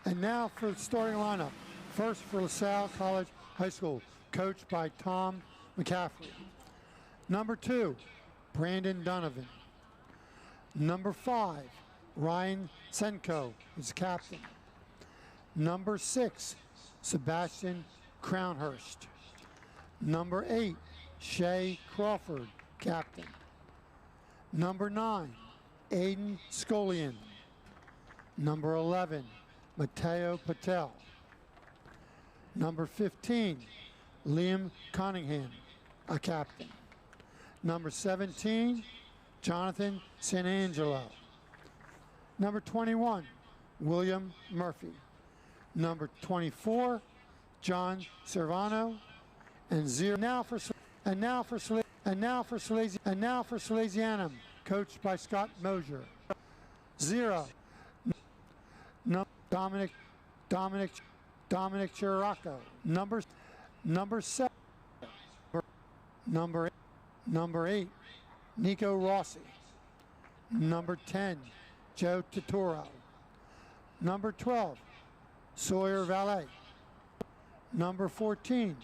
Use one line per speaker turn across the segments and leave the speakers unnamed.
And now for the starting lineup. First for LaSalle College High School, coached by Tom McCaffrey. Number 2, Brandon Donovan. Number 5, Ryan Senko is captain. Number 6, Sebastian Crownhurst. Number 8, Shay Crawford, captain. Number 9, Aiden Scolian. Number 11, Mateo Patel. Number 15, Liam Cunningham, a captain. Number 17, Jonathan Sanangelo. Number 21, William Murphy. Number 24, John Servano. And now for Salesianum, coached by Scott Mosier. 0, Dominic Chiraco. Number 7, number 8, Nico Rossi. Number 10, Joe Totoro. Number 12, Sawyer Valet. Number 14,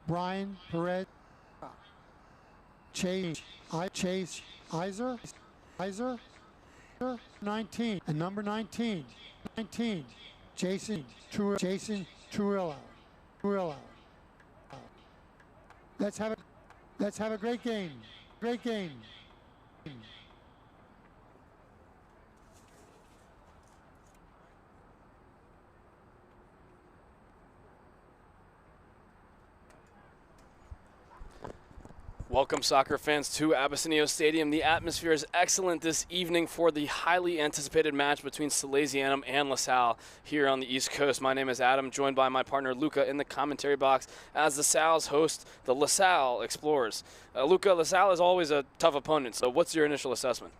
Brian Perez. Chase Iser. 19 and number 19, Jason Truillo. Let's have a great game.
Welcome, soccer fans, to Abyssinios Stadium. The atmosphere is excellent this evening for the highly anticipated match between Salesianum and LaSalle here on the East Coast. My name is Adam, joined by my partner Luca in the commentary box as LaSalle's host the LaSalle Explorers. Luca, LaSalle is always a tough opponent, so what's your initial assessment?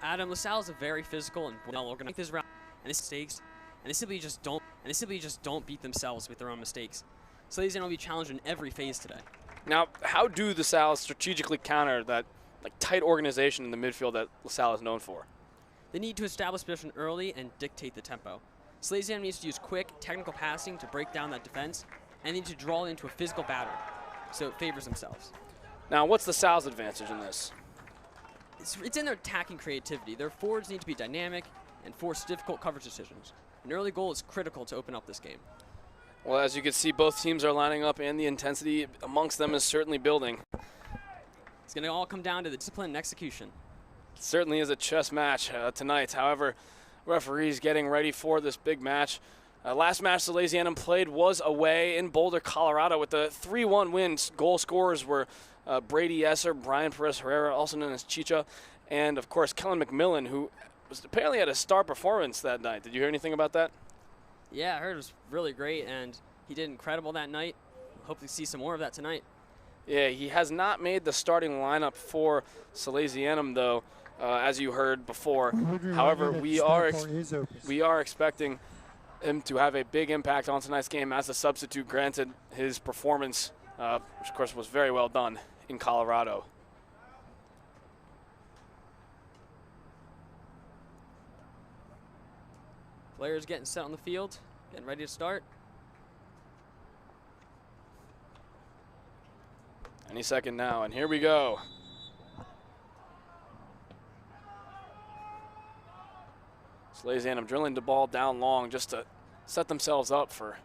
Adam, LaSalle is a very physical and well-organized this round, and mistakes, and they simply just don't beat themselves with their own mistakes. Salesianum will be challenged in every phase today.
Now, how do the LaSalle strategically counter that tight organization in the midfield that LaSalle is known for?
They need to establish position early and dictate the tempo. Salesianum needs to use quick, technical passing to break down that defense, and need to draw into a physical battle, so it favors themselves.
Now, what's LaSalle's advantage in this?
It's in their attacking creativity. Their forwards need to be dynamic and force difficult coverage decisions. An early goal is critical to open up this game.
Well, as you can see, both teams are lining up, and the intensity amongst them is certainly building.
It's going to all come down to the discipline and execution.
It certainly is a chess match tonight. However, referees getting ready for this big match. Last match Salesianum played was away in Boulder, Colorado, with a 3-1 win. Goal scorers were Brady Esser, Brian Perez Herrera, also known as Chicha, and, of course, Kellen McMillan, who was apparently had a star performance that night. Did you hear anything about that?
Yeah, I heard it was really great, and he did incredible that night. Hope to see some more of that tonight.
Yeah, he has not made the starting lineup for Salesianum, though, as you heard before. However, we are expecting him to have a big impact on tonight's game as a substitute, granted his performance, which of course was very well done in Colorado.
Players getting set on the field, getting ready to start.
Any second now, and here we go. Salesianum drilling the ball down long just to set themselves up for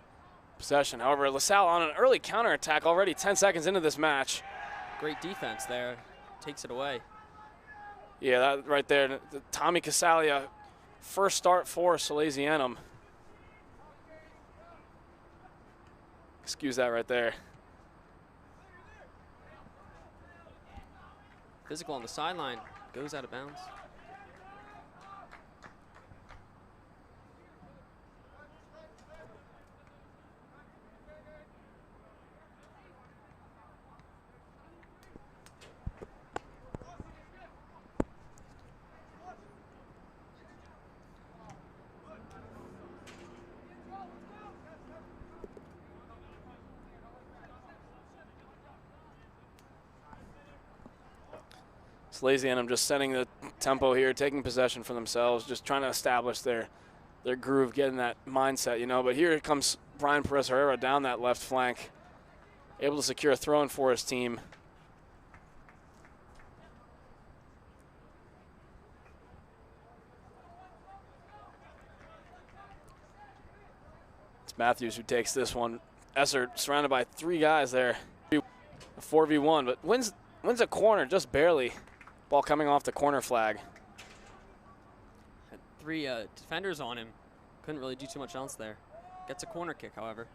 possession. However, LaSalle on an early counterattack already 10 seconds into this match.
Great defense there, takes it away.
Yeah, that right there, Tommy Casalia. First start for Salesianum. Excuse that right there.
Physical on the sideline, goes out of bounds.
Salesianum just setting the tempo here, taking possession for themselves, just trying to establish their their groove, getting that mindset, you know. But here comes Brian Perez-Herrera down that left flank, able to secure a throw-in for his team. It's Matthews who takes this one. Esser surrounded by 3 guys there. A 4v1, but wins a corner just barely. Ball coming off the corner flag.
Had 3 defenders on him. Couldn't really do too much else there. Gets a corner kick, however.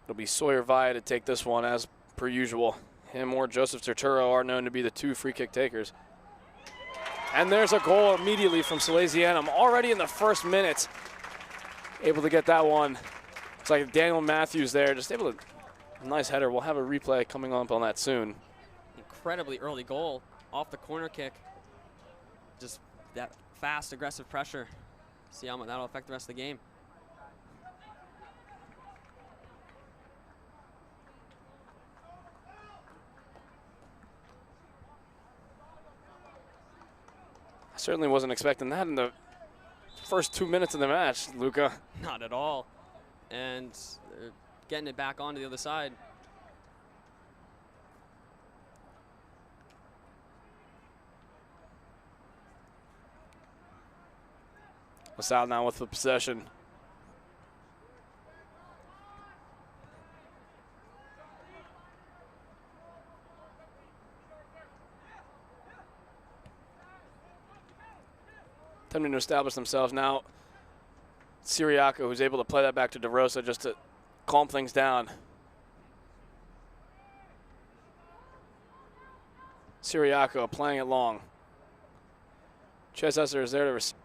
It'll be Sawyer Vaya to take this one as per usual. Him or Joseph Turturro are known to be the 2 free kick takers. And there's a goal immediately from Salesianum already in the first minute. Able to get that one. It's like Daniel Matthews there, just able to, nice header. We'll have a replay coming up on that soon.
Incredibly early goal off the corner kick. Just that fast, aggressive pressure. See how that'll affect the rest of the game.
Certainly wasn't expecting that in the first 2 minutes of the match, Luca.
Not at all. And getting it back onto the other side.
Lasalle now with the possession. Attempting to establish themselves now. Siriaco, who's able to play that back to DeRosa just to calm things down. Siriaco playing it long. Chase Esser is there to receive.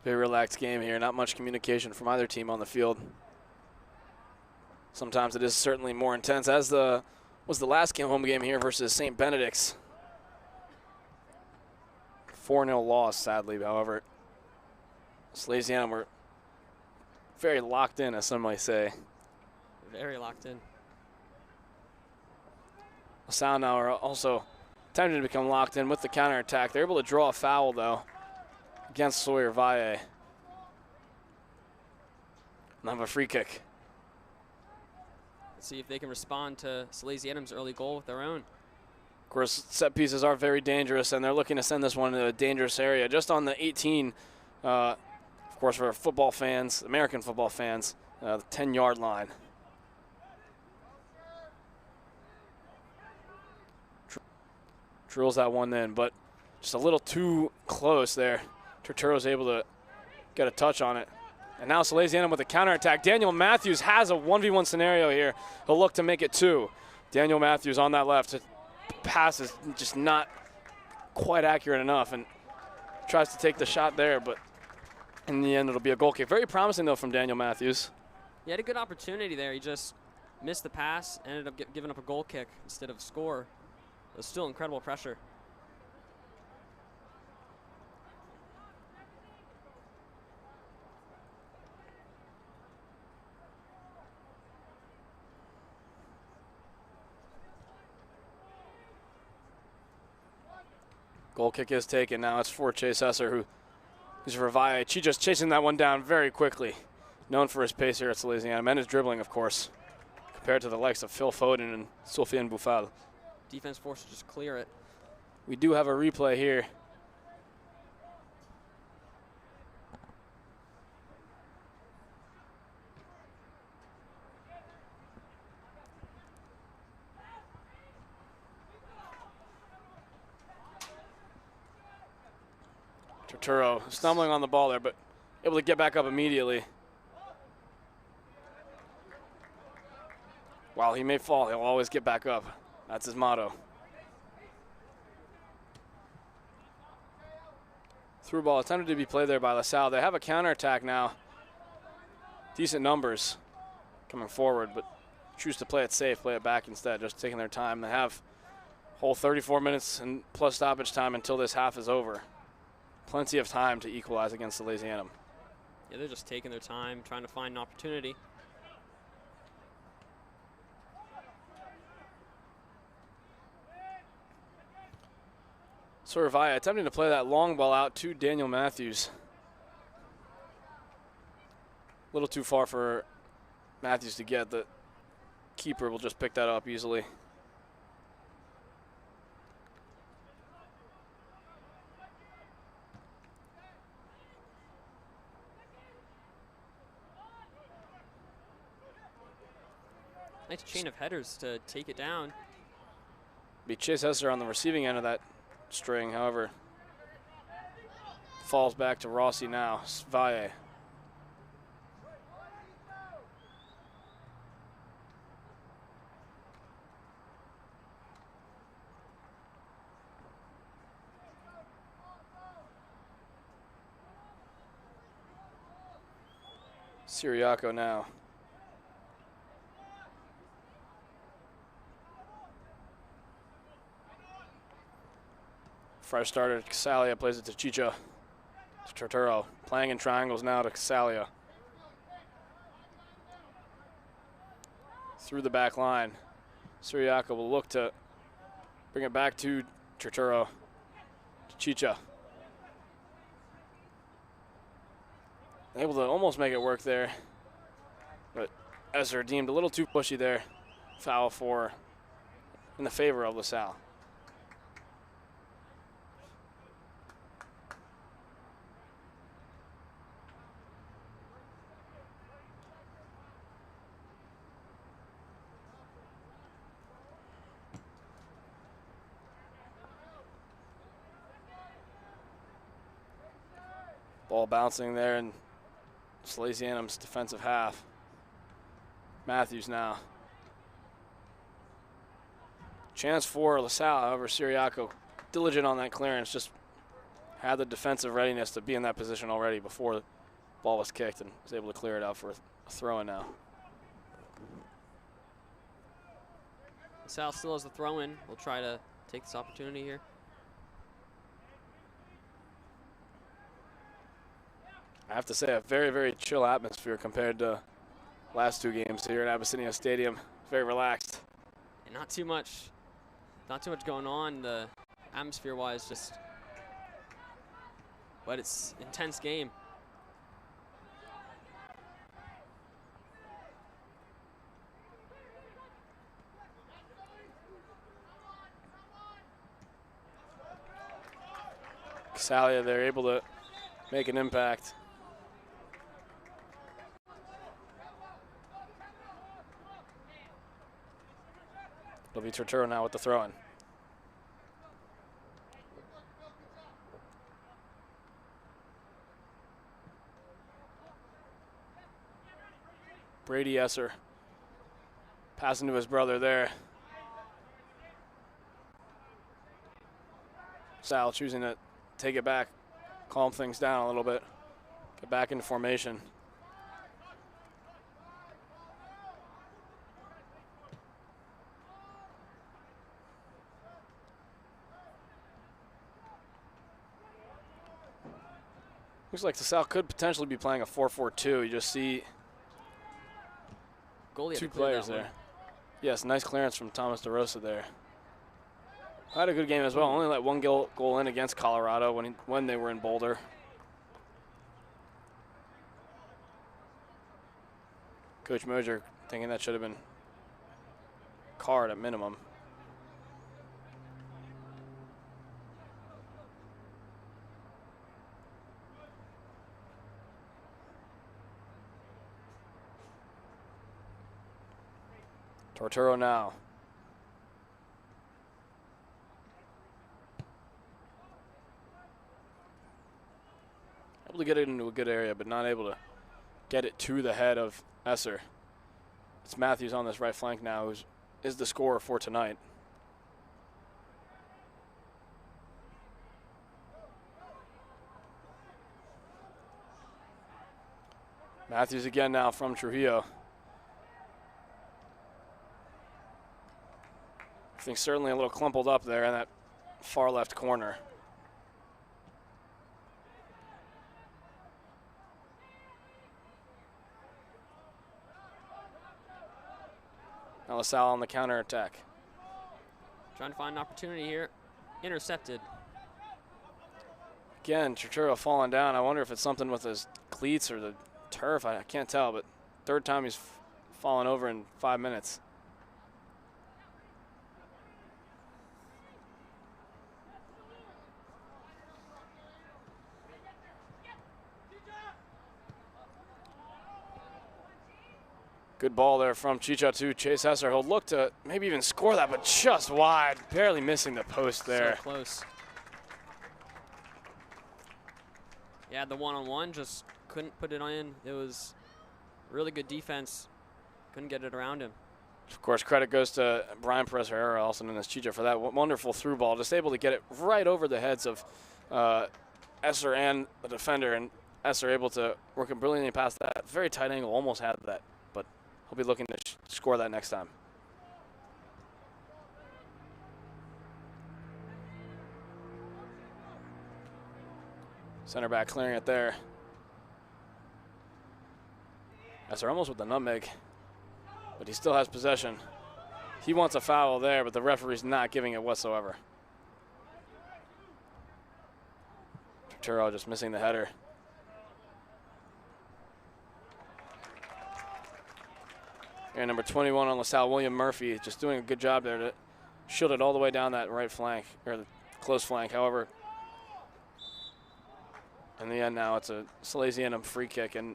Very relaxed game here, not much communication from either team on the field. Sometimes it is certainly more intense, as was the last home game here versus St. Benedict's. 4-0 loss, sadly, however. Salesianum were very locked in, as some might say.
Very locked in.
Lasalle now are also attempting to become locked in with the counterattack. They're able to draw a foul, though, against Sawyer Valle. And have a free kick.
Let's see if they can respond to Salesianum's early goal with their own.
Of course, set pieces are very dangerous, and they're looking to send this one into a dangerous area. Just on the 18, of course, for football fans, American football fans, the 10-yard line. Drills that one in, but just a little too close there. Turturro's able to get a touch on it. And now Salesianum with a counterattack. Daniel Matthews has a 1v1 scenario here. He'll look to make it 2. Daniel Matthews on that left. Pass is just not quite accurate enough, and tries to take the shot there, but in the end it'll be a goal kick. Very promising, though, from Daniel Matthews.
He had a good opportunity there. He just missed the pass, ended up giving up a goal kick instead of score. It was still incredible pressure.
Goal kick is taken. Now it's for Chase Esser, who's for Valle. Chicho's chasing that one down very quickly. Known for his pace here at Salesianum and his dribbling, of course, compared to the likes of Phil Foden and Sofiane Boufal.
Defense forced to just clear it.
We do have a replay here. Turturro stumbling on the ball there, but able to get back up immediately. While he may fall, he'll always get back up. That's his motto. Through ball attempted to be played there by Lasalle. They have a counterattack now decent numbers coming forward, but choose to play it safe, play it back instead, just taking their time. They have whole 34 minutes and plus stoppage time until this half is over. Plenty of time to equalize against Salesianum.
Yeah, they're just taking their time, trying to find an opportunity.
Sorvaya attempting to play that long ball out to Daniel Matthews. A little too far for Matthews to get. The keeper will just pick that up easily.
Nice chain of headers to take it down.
Be Chase Hesser on the receiving end of that string, however. Falls back to Rossi now. Valle. Siriaco now. Fresh starter, Casalia plays it to Chicha. To Torturo. Playing in triangles now to Casalia. Through the back line. Siriaco will look to bring it back to Torturo. To Chicha. Able to almost make it work there. But Esser deemed a little too pushy there. Foul in the favor of Lasalle. Ball bouncing there in Salesianum's defensive half. Matthews now. Chance for LaSalle, however, Siriaco diligent on that clearance, just had the defensive readiness to be in that position already before the ball was kicked and was able to clear it out for a throw-in now.
LaSalle still has the throw-in. We'll try to take this opportunity here.
I have to say, a very, very chill atmosphere compared to last two games here at Abyssinia Stadium. Very relaxed.
And not too much going on. The atmosphere-wise, but it's intense game.
Casalia, they're able to make an impact. It'll be Torturo now with the throw-in. Brady Esser passing to his brother there. Sal choosing to take it back, calm things down a little bit, get back into formation. Looks like LaSalle could potentially be playing a 4-4-2. You just see
goalie
two players there. Yes, nice clearance from Thomas DeRosa there. Had a good game as well. Only let one goal in against Colorado when they were in Boulder. Coach Moser thinking that should have been card at minimum. Torturo now. Able to get it into a good area, but not able to get it to the head of Esser. It's Matthews on this right flank now, who is the scorer for tonight. Matthews again now from Trujillo. I think certainly a little clumpled up there in that far left corner. Now Lasalle on the counter attack.
Trying to find an opportunity here. Intercepted.
Again, Turturro falling down. I wonder if it's something with his cleats or the turf. I can't tell, but third time he's fallen over in 5 minutes. Good ball there from Chicha to Chase Esser. He'll look to maybe even score that, but just wide, barely missing the post there.
So close. Yeah, the one-on-one just couldn't put it in. It was really good defense. Couldn't get it around him.
Of course, credit goes to Brian Perez-Herrera, also known as Chicha, for that wonderful through ball. Just able to get it right over the heads of Esser and the defender, and Esser able to work it brilliantly past that. Very tight angle, almost had that, but he'll be looking to score that next time. Center back clearing it there. Esser almost with the nutmeg, but he still has possession. He wants a foul there, but the referee's not giving it whatsoever. Turturro just missing the header. And number 21 on LaSalle, William Murphy, just doing a good job there to shield it all the way down that right flank, or the close flank. However, in the end now, it's a Salesianum free kick and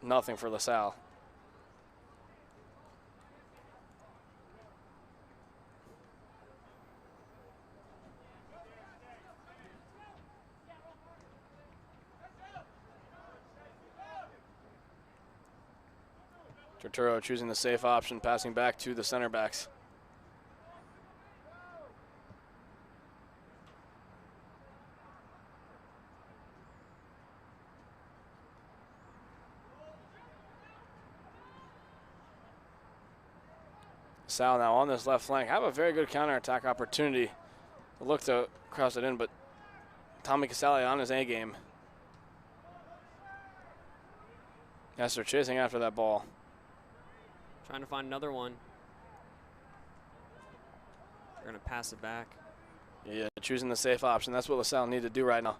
nothing for LaSalle. Turturro choosing the safe option, passing back to the center backs. Sal now on this left flank. Have a very good counterattack opportunity. Look to cross it in, but Tommy Casale on his A game. Yes, they're chasing after that ball.
Trying to find another one. They're going to pass it back.
Yeah, choosing the safe option. That's what LaSalle need to do right now.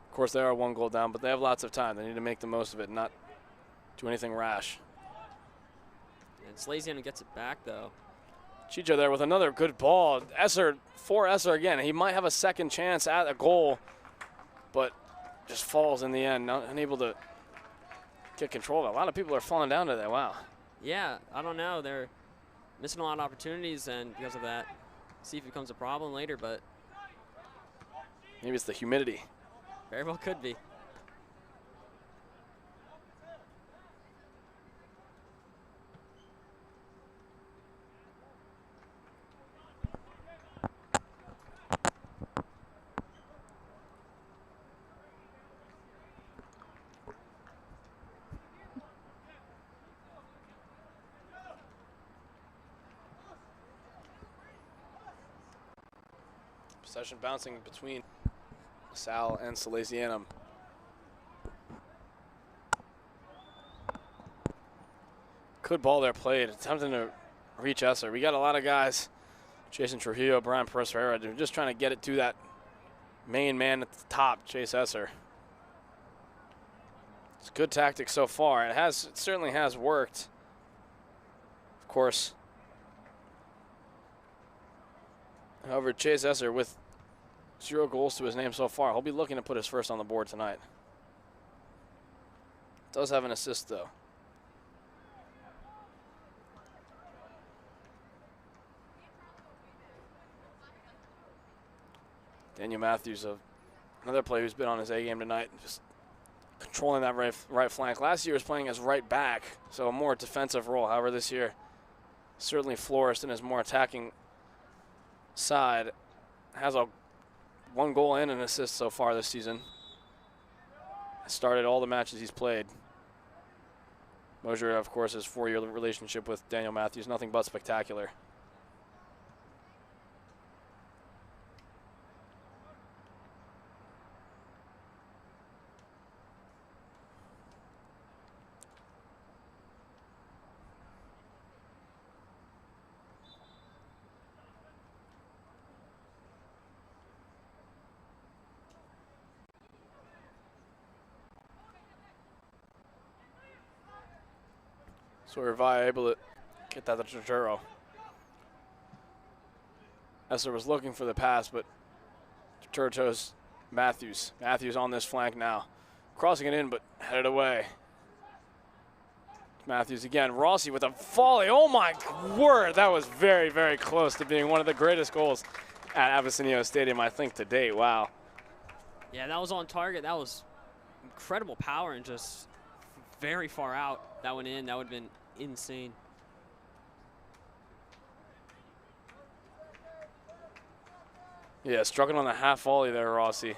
Of course, they are 1 goal down, but they have lots of time. They need to make the most of it and not do anything rash.
And Salesianum gets it back, though.
Chicha there with another good ball. Esser, for Esser again. He might have a second chance at a goal, but just falls in the end, not unable to get control of it. A lot of people are falling down to that. Wow.
Yeah, I don't know. They're missing a lot of opportunities, and because of that, see if it becomes a problem later, but
maybe it's the humidity.
Very well could be.
Possession bouncing between Sal and Salesianum. Good ball there played, attempting to reach Esser. We got a lot of guys, Jason Trujillo, Brian Perez-Herrera, they're just trying to get it to that main man at the top, Chase Esser. It's good tactic so far. It certainly has worked. Of course. However, Chase Esser with 0 goals to his name so far. He'll be looking to put his first on the board tonight. Does have an assist, though. Daniel Matthews, another player who's been on his A game tonight, just controlling that right flank. Last year he was playing as right back, so a more defensive role. However, this year certainly flourished in his more attacking side. Has 1 goal and an assist so far this season. Started all the matches he's played. Mosier, of course, his 4-year relationship with Daniel Matthews, nothing but spectacular. So we're able to get that to Turturro. Esser was looking for the pass, but Turturro chose Matthews. Matthews on this flank now. Crossing it in, but headed away. Matthews again. Rossi with a volley. Oh my word, that was very, very close to being one of the greatest goals at Avicenio Stadium, I think, to date. Wow.
Yeah, that was on target. That was incredible power and just very far out. That went in. That would have been insane.
Yeah, struggling on the half volley there, Rossi.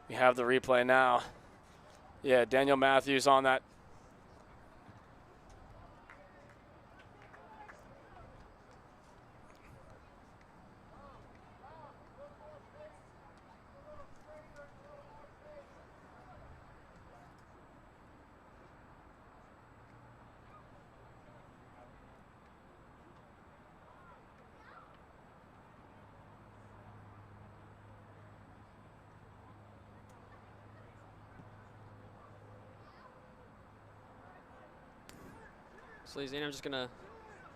We have the replay now. Yeah, Daniel Matthews on that.
Salesianum just going to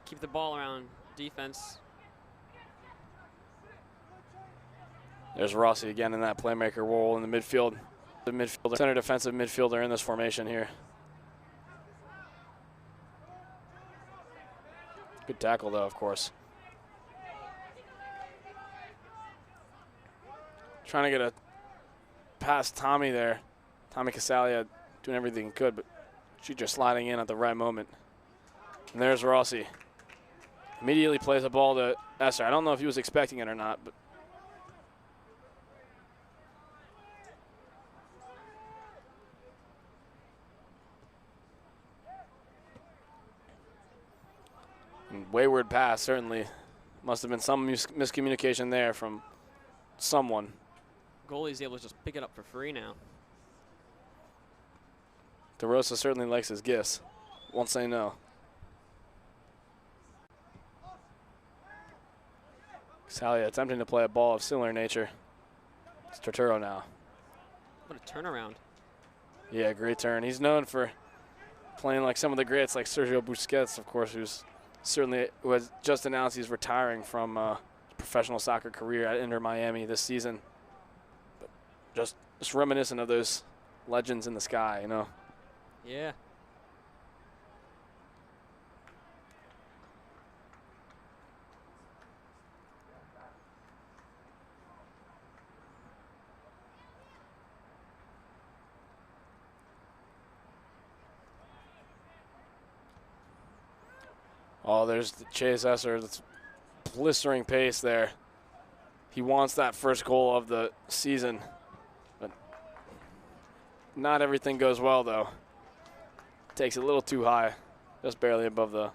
keep the ball around defense.
There's Rossi again in that playmaker role in the midfield. The midfielder, center defensive midfielder in this formation here. Good tackle, though, of course. Trying to get a past Tommy there. Tommy Cassalia doing everything he could, but she's just sliding in at the right moment. And there's Rossi. Immediately plays the ball to Esser. I don't know if he was expecting it or not, but wayward pass, certainly. Must have been some miscommunication there from someone.
Goalie's able to just pick it up for free now.
DeRosa certainly likes his gifts. Won't say no. Salia attempting to play a ball of similar nature. It's Turturro now.
What a turnaround.
Yeah, great turn. He's known for playing like some of the greats, like Sergio Busquets, of course, who has just announced he's retiring from his professional soccer career at Inter Miami this season. But just reminiscent of those legends in the sky, you know.
Yeah.
Oh, there's the Chase Esser. That's blistering pace there. He wants that first goal of the season. But not everything goes well, though. Takes it a little too high. Just barely above the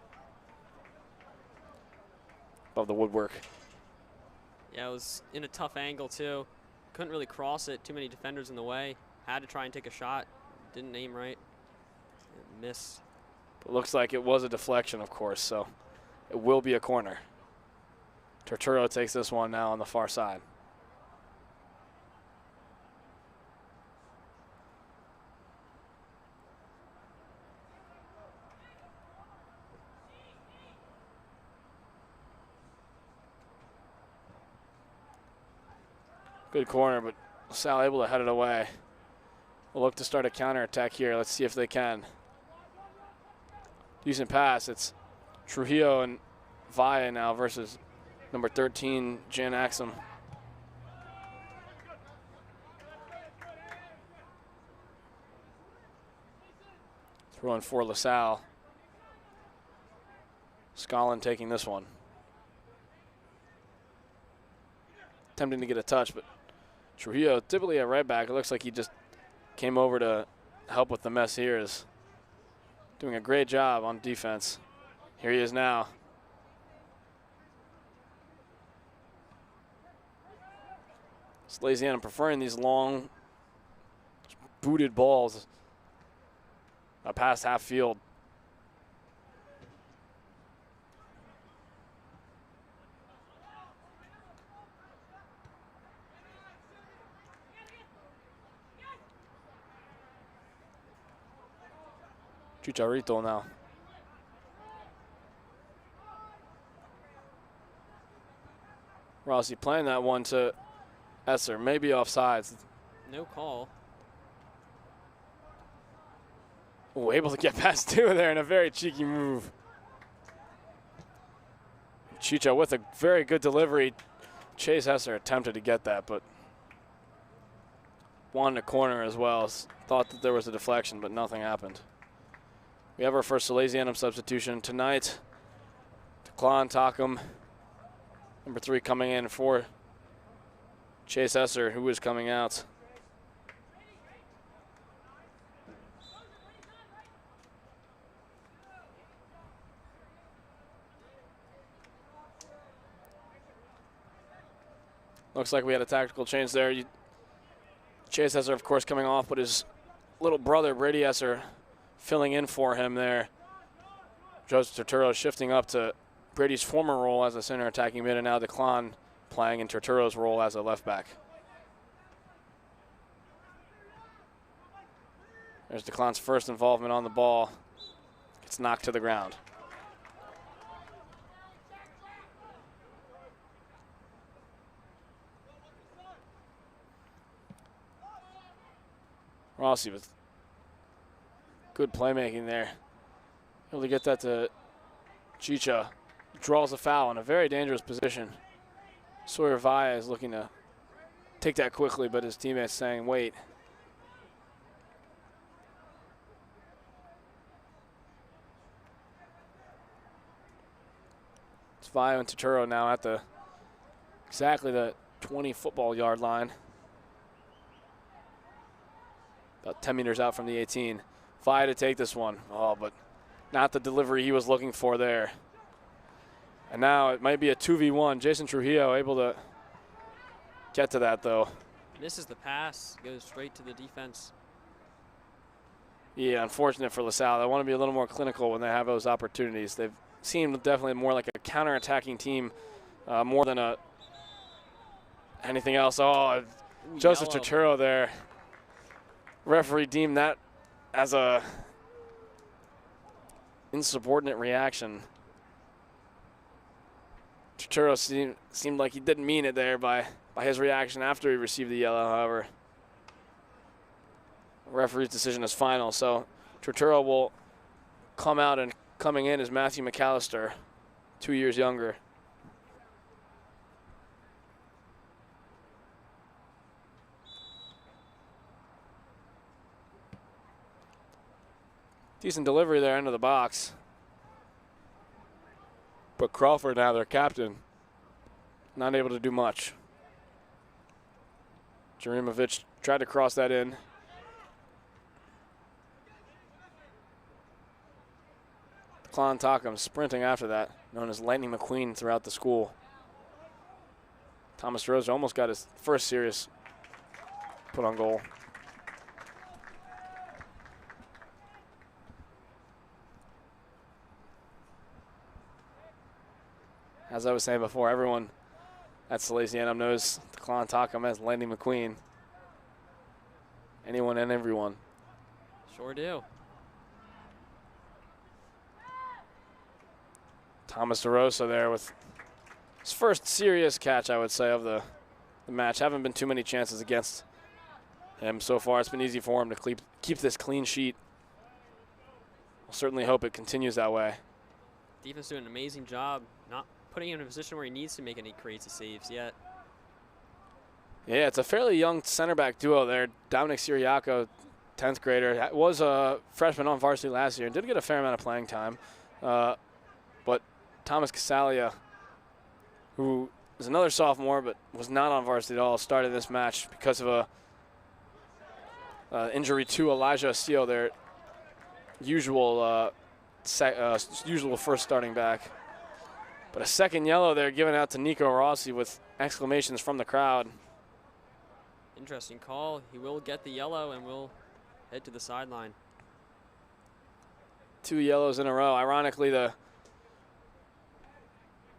woodwork.
Yeah, it was in a tough angle, too. Couldn't really cross it. Too many defenders in the way. Had to try and take a shot. Didn't aim right. It missed.
It looks like it was a deflection, of course, so it will be a corner. Turturro takes this one now on the far side. Good corner, but Lasalle able to head it away. We'll look to start a counterattack here. Let's see if they can. Decent pass. It's Trujillo and Valle now versus number 13, Jan Axum. Throw in for LaSalle. Scollin taking this one. Attempting to get a touch, but Trujillo, typically at right back, it looks like he just came over to help with the mess here, is doing a great job on defense. Here he is now. Salesianum preferring these long, booted balls past half field. Chicharito now. Rossi playing that one to Esser, maybe offsides.
No call.
Oh, able to get past two there in a very cheeky move. Chicha with a very good delivery. Chase Esser attempted to get that, but wanted a corner as well. Thought that there was a deflection, but nothing happened. We have our first Salesianum substitution tonight. Declan Takum, number 3, coming in for Chase Esser, who is coming out. Looks like we had a tactical change there. Chase Esser, of course, coming off, but his little brother, Brady Esser, filling in for him there. Joseph Turturro shifting up to Brady's former role as a center attacking mid, and now Declan playing in Turturro's role as a left back. There's Declan's first involvement on the ball. Gets knocked to the ground. Rossi with good playmaking there. Able to get that to Chicha. Draws a foul in a very dangerous position. Sawyer Vaya is looking to take that quickly, but his teammates saying, wait. It's Vaya and Turturro now at exactly the 20 football yard line. About 10 meters out from the 18. Vaya to take this one. Oh, but not the delivery he was looking for there. And now it might be a 2v1. Jason Trujillo able to get to that, though.
Misses the pass, goes straight to the defense.
Yeah, unfortunate for Lasalle. They want to be a little more clinical when they have those opportunities. They've seemed definitely more like a counter-attacking team more than anything else. Oh,
Ooh,
Joseph
yellow.
Turturro there. Referee deemed that as a insubordinate reaction. Turturro seemed like he didn't mean it there by his reaction after he received the yellow, however. The referee's decision is final, so Turturro will come out, and coming in is Matthew McAllister, 2 years younger. Decent delivery there into the box. But Crawford, now their captain, not able to do much. Jerimovic tried to cross that in. Declan Takum sprinting after that, known as Lightning McQueen throughout the school. Thomas Rosa almost got his first serious put on goal. As I was saying before, everyone at Salesianum knows Declan Takum as Lightning McQueen. Anyone and everyone.
Sure do.
Thomas DeRosa there with his first serious catch, I would say, of the match. Haven't been too many chances against him so far. It's been easy for him to keep this clean sheet. We'll certainly hope it continues that way.
Defense doing an amazing job, not putting him in a position where he needs to make any crazy saves yet.
Yeah, it's a fairly young center back duo there. Dominic Siriaco, 10th grader, was a freshman on varsity last year and did get a fair amount of playing time. But Thomas Casalia, who is another sophomore but was not on varsity at all, started this match because of a injury to Elijah Asio, their usual usual first starting back. But a second yellow there given out to Nico Rossi with exclamations from the crowd.
Interesting call. He will get the yellow and will head to the sideline.
2 yellows in a row. Ironically, the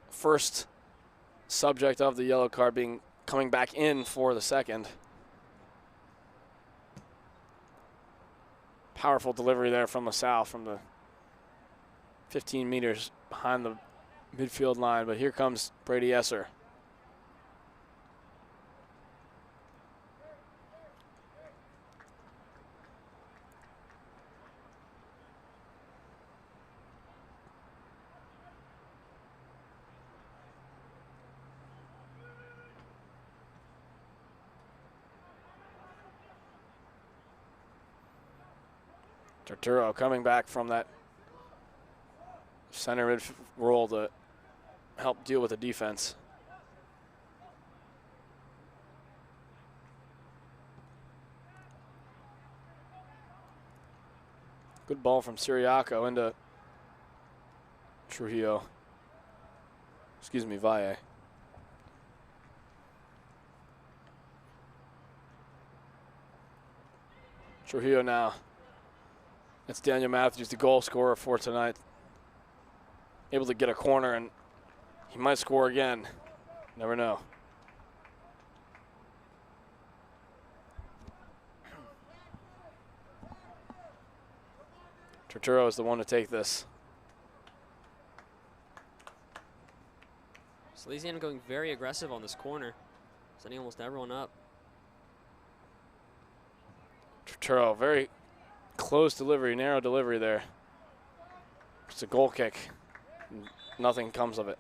first subject of the yellow card coming back in for the second. Powerful delivery there from Lasalle from the 15 meters behind the midfield line, but here comes Brady Esser. Turturro coming back from that center mid role to help deal with the defense. Good ball from Siriaco into Trujillo. Excuse me, Valle. Trujillo now. That's Daniel Matthews, the goal scorer for tonight. Able to get a corner, and he might score again. Never know. Turturro is the one to take this.
Salesianum going very aggressive on this corner, sending almost everyone up.
Turturro, very close delivery, narrow delivery there. It's a goal kick. Nothing comes of it.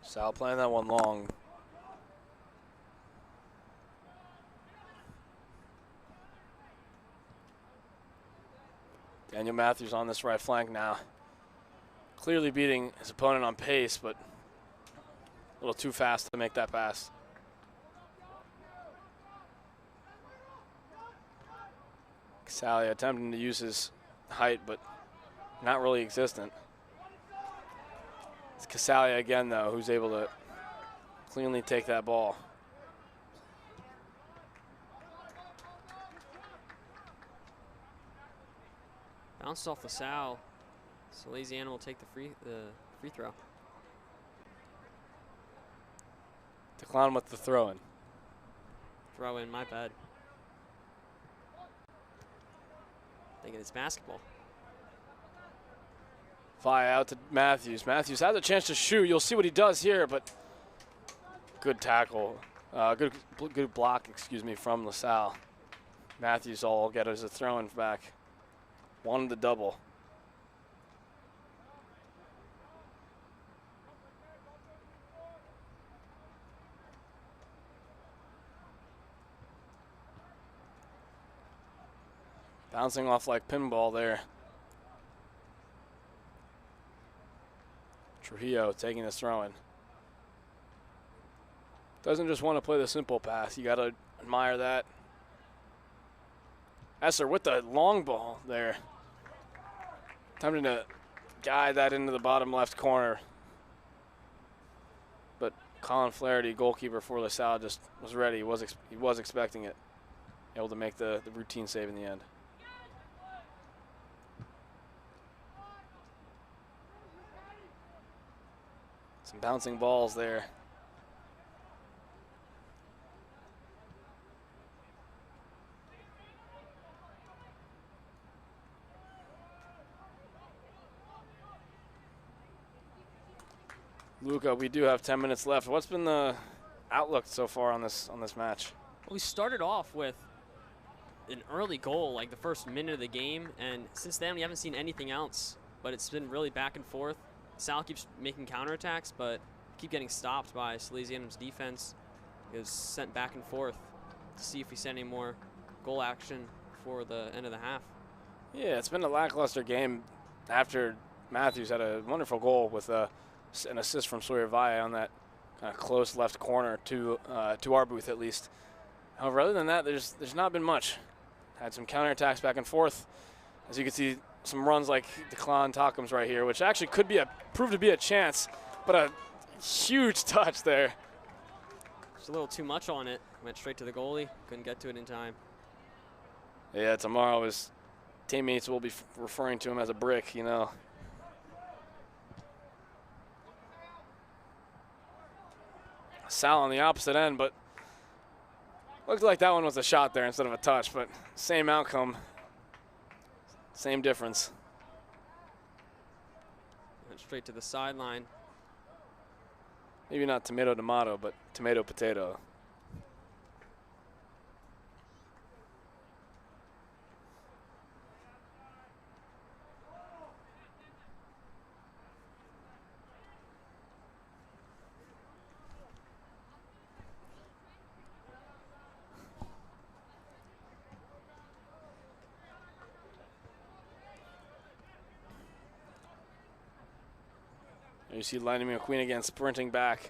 Sal playing that one long. Daniel Matthews on this right flank now. Clearly beating his opponent on pace, but a little too fast to make that pass. Casale attempting to use his height, but not really existent. It's Casale again, though, who's able to cleanly take that ball.
Bounces off Lasalle. Salesianum will take the free throw.
Decline with the throw-in.
Throw in, my bad. Thinking it's basketball.
Fly out to Matthews. Matthews has a chance to shoot. You'll see what he does here, but good tackle. Good block, excuse me, from Lasalle. Matthews all get as a throw-in back. Wanted the double. Bouncing off like pinball there. Trujillo taking this throw-in. Doesn't just want to play the simple pass. You got to admire that. Esser with the long ball there. Attempting to guide that into the bottom left corner. But Colin Flaherty, goalkeeper for LaSalle, just was ready. He was expecting it. Able to make the routine save in the end. Some bouncing balls there. Luca, we do have 10 minutes left. What's been the outlook so far on this match?
Well, we started off with an early goal, like the first minute of the game, and since then we haven't seen anything else. But it's been really back and forth. Sal keeps making counterattacks, but keep getting stopped by Salesianum's defense. It was sent back and forth to see if we send any more goal action before the end of the half.
Yeah, it's been a lackluster game after Matthews had a wonderful goal with an assist from Sawyer Valle on that kind of close left corner to our booth at least. However, other than that, there's not been much. Had some counterattacks back and forth. As you can see, some runs like Declan Takham's right here, which actually could be prove to be a chance, but a huge touch there.
Just a little too much on it. Went straight to the goalie. Couldn't get to it in time.
Yeah, tomorrow his teammates will be referring to him as a brick, you know. Sal on the opposite end, but looked like that one was a shot there instead of a touch, but same outcome, same difference.
Went straight to the sideline.
Maybe not tomato, but tomato-potato. You see Lightning McQueen again sprinting back.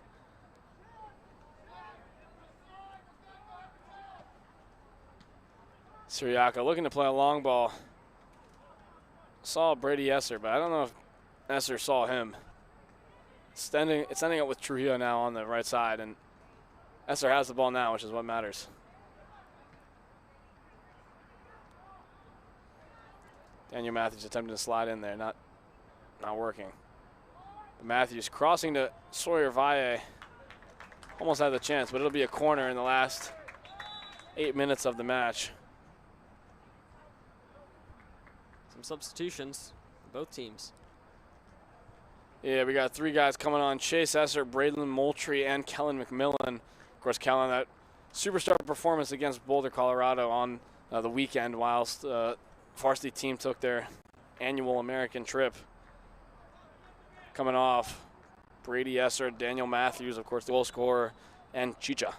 Siriaka looking to play a long ball. Saw Brady Esser, but I don't know if Esser saw him. It's ending up with Trujillo now on the right side, and Esser has the ball now, which is what matters. Daniel Matthews attempting to slide in there, not working. But Matthews crossing to Sawyer Valle. Almost had the chance, but it'll be a corner in the last 8 minutes of the match.
Some substitutions, both teams.
Yeah, we got 3 guys coming on: Chase Esser, Braylon Moultrie, and Kellen McMillan. Of course, Kellen, that superstar performance against Boulder, Colorado on the weekend whilst the varsity team took their annual American trip. Coming off, Brady Esser, Daniel Matthews, of course, the goal scorer, and Chicha.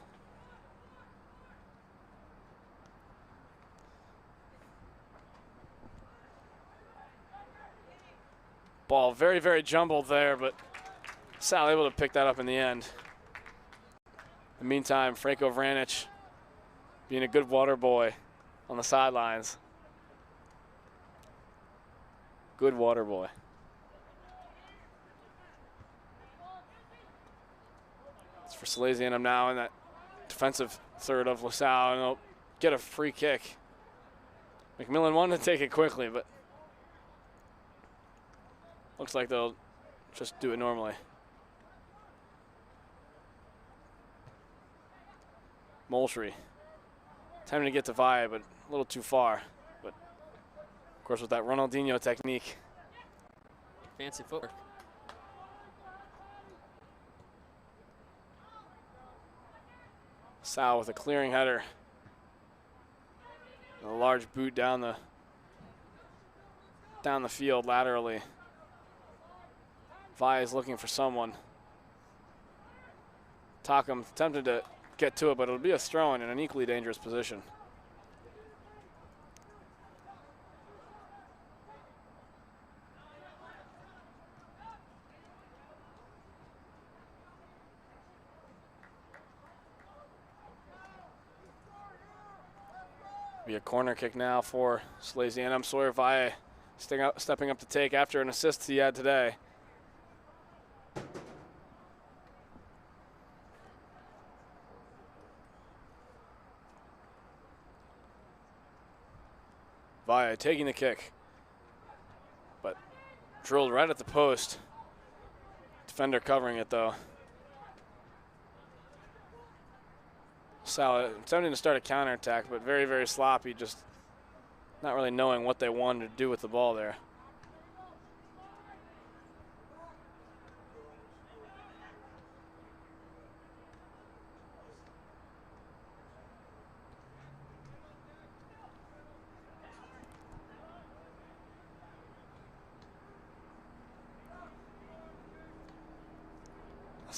Ball very, very jumbled there, but Sal able to pick that up in the end. In the meantime, Franco Vranich being a good water boy on the sidelines. Good water boy. It's for Salesianum now in that defensive third of Lasalle, and they'll get a free kick. McMillan wanted to take it quickly, but looks like they'll just do it normally. Moultrie attempting to get to Valle, but a little too far. But of course, with that Ronaldinho technique.
Fancy footwork.
Sal with a clearing header. And a large boot down the field laterally. Valle is looking for someone. Takham attempted to get to it, but it'll be a throw-in in an equally dangerous position. Be a corner kick now for Salesianum. Sawyer Valle stepping up to take after an assist he had today. Valle taking the kick, but drilled right at the post. Defender covering it though. Sal attempting to start a counterattack, but very, very sloppy, just not really knowing what they wanted to do with the ball there.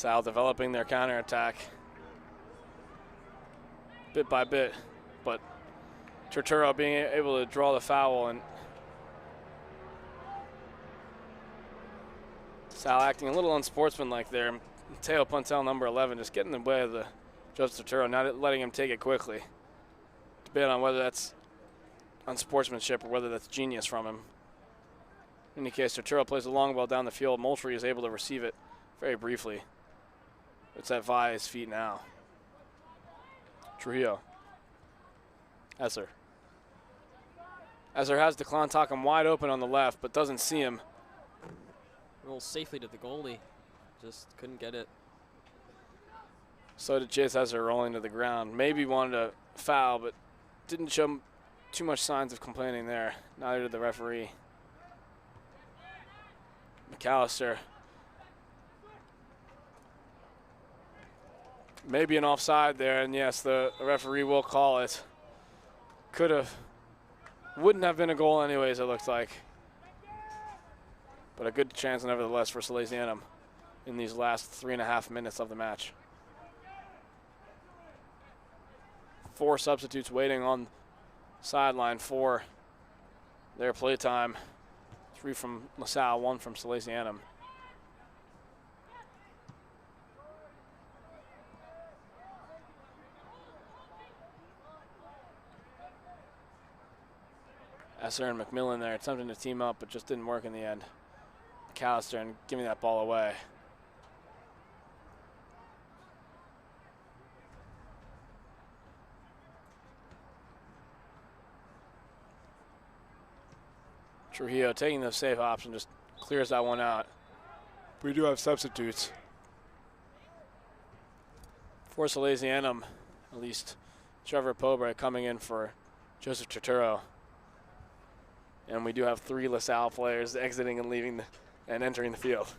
Sal developing their counterattack bit by bit, but Turturro being able to draw the foul, and Sal acting a little unsportsmanlike there. Mateo Puntel, number 11, just getting in the way of the Joseph Turturro, not letting him take it quickly. Debate on whether that's unsportsmanship or whether that's genius from him. In any case, Turturro plays the long ball down the field. Moultrie is able to receive it very briefly. It's at Vi's feet now. Trujillo. Esser. Esser has DeClon wide open on the left, but doesn't see him.
Rolls safely to the goalie. Just couldn't get it.
So did Chase Esser, rolling to the ground. Maybe wanted to foul, but didn't show too much signs of complaining there. Neither did the referee. McAllister. Maybe an offside there, and yes, the referee will call it. Wouldn't have been a goal anyways, it looked like. But a good chance nevertheless for Salesianum in these last 3.5 minutes of the match. 4 substitutes waiting on sideline for their playtime. 3 from LaSalle, 1 from Salesianum. Esser and McMillan there attempting to team up, but just didn't work in the end. McAllister and giving that ball away. Trujillo taking the safe option, just clears that one out. We do have substitutes. For Salesianum, at least Trevor Pobre coming in for Joseph Turturro. And we do have 3 LaSalle players exiting and leaving and entering the field.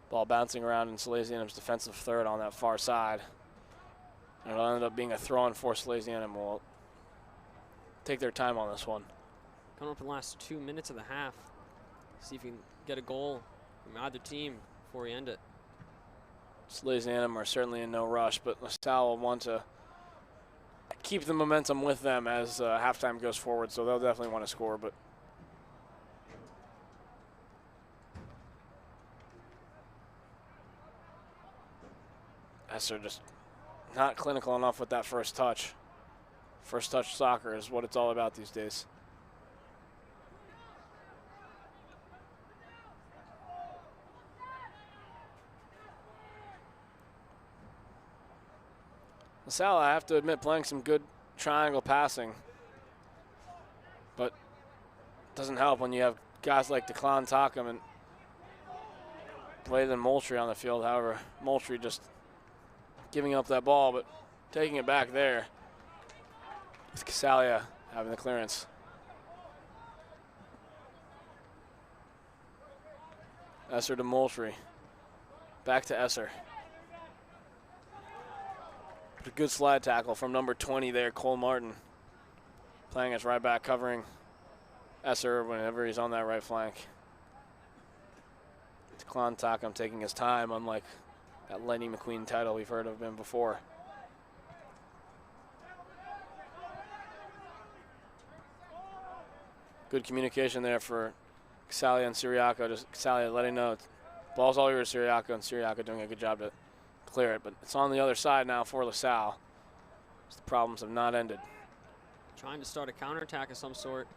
Ball bouncing around in Salesianum's defensive third on that far side. And it'll end up being a throw-in for Salesianum. Will take their time on this one.
Coming up in the last 2 minutes of the half. See if you can get a goal from either team before we end it.
Salesianum are certainly in no rush, but LaSalle will want to keep the momentum with them as halftime goes forward, so they'll definitely want to score. But Esser just not clinical enough with that first touch. First touch soccer is what it's all about these days. LaSalle, I have to admit, playing some good triangle passing, but it doesn't help when you have guys like DeClon Tockham and Braden Moultrie on the field. However, Moultrie just giving up that ball, but taking it back there. It's Casalia having the clearance. Esser to Moultrie. Back to Esser. A good slide tackle from number 20 there, Cole Martin. Playing as right back, covering Esser whenever he's on that right flank. DeClon Tockham taking his time, unlike that Lenny McQueen title we've heard of him before. Good communication there for Casalia and Siriaco. Just Casalia letting know ball's all yours, Siriaco, and Siriaco doing a good job to clear it, but it's on the other side now for LaSalle. The problems have not ended.
Trying to start a counterattack of some sort.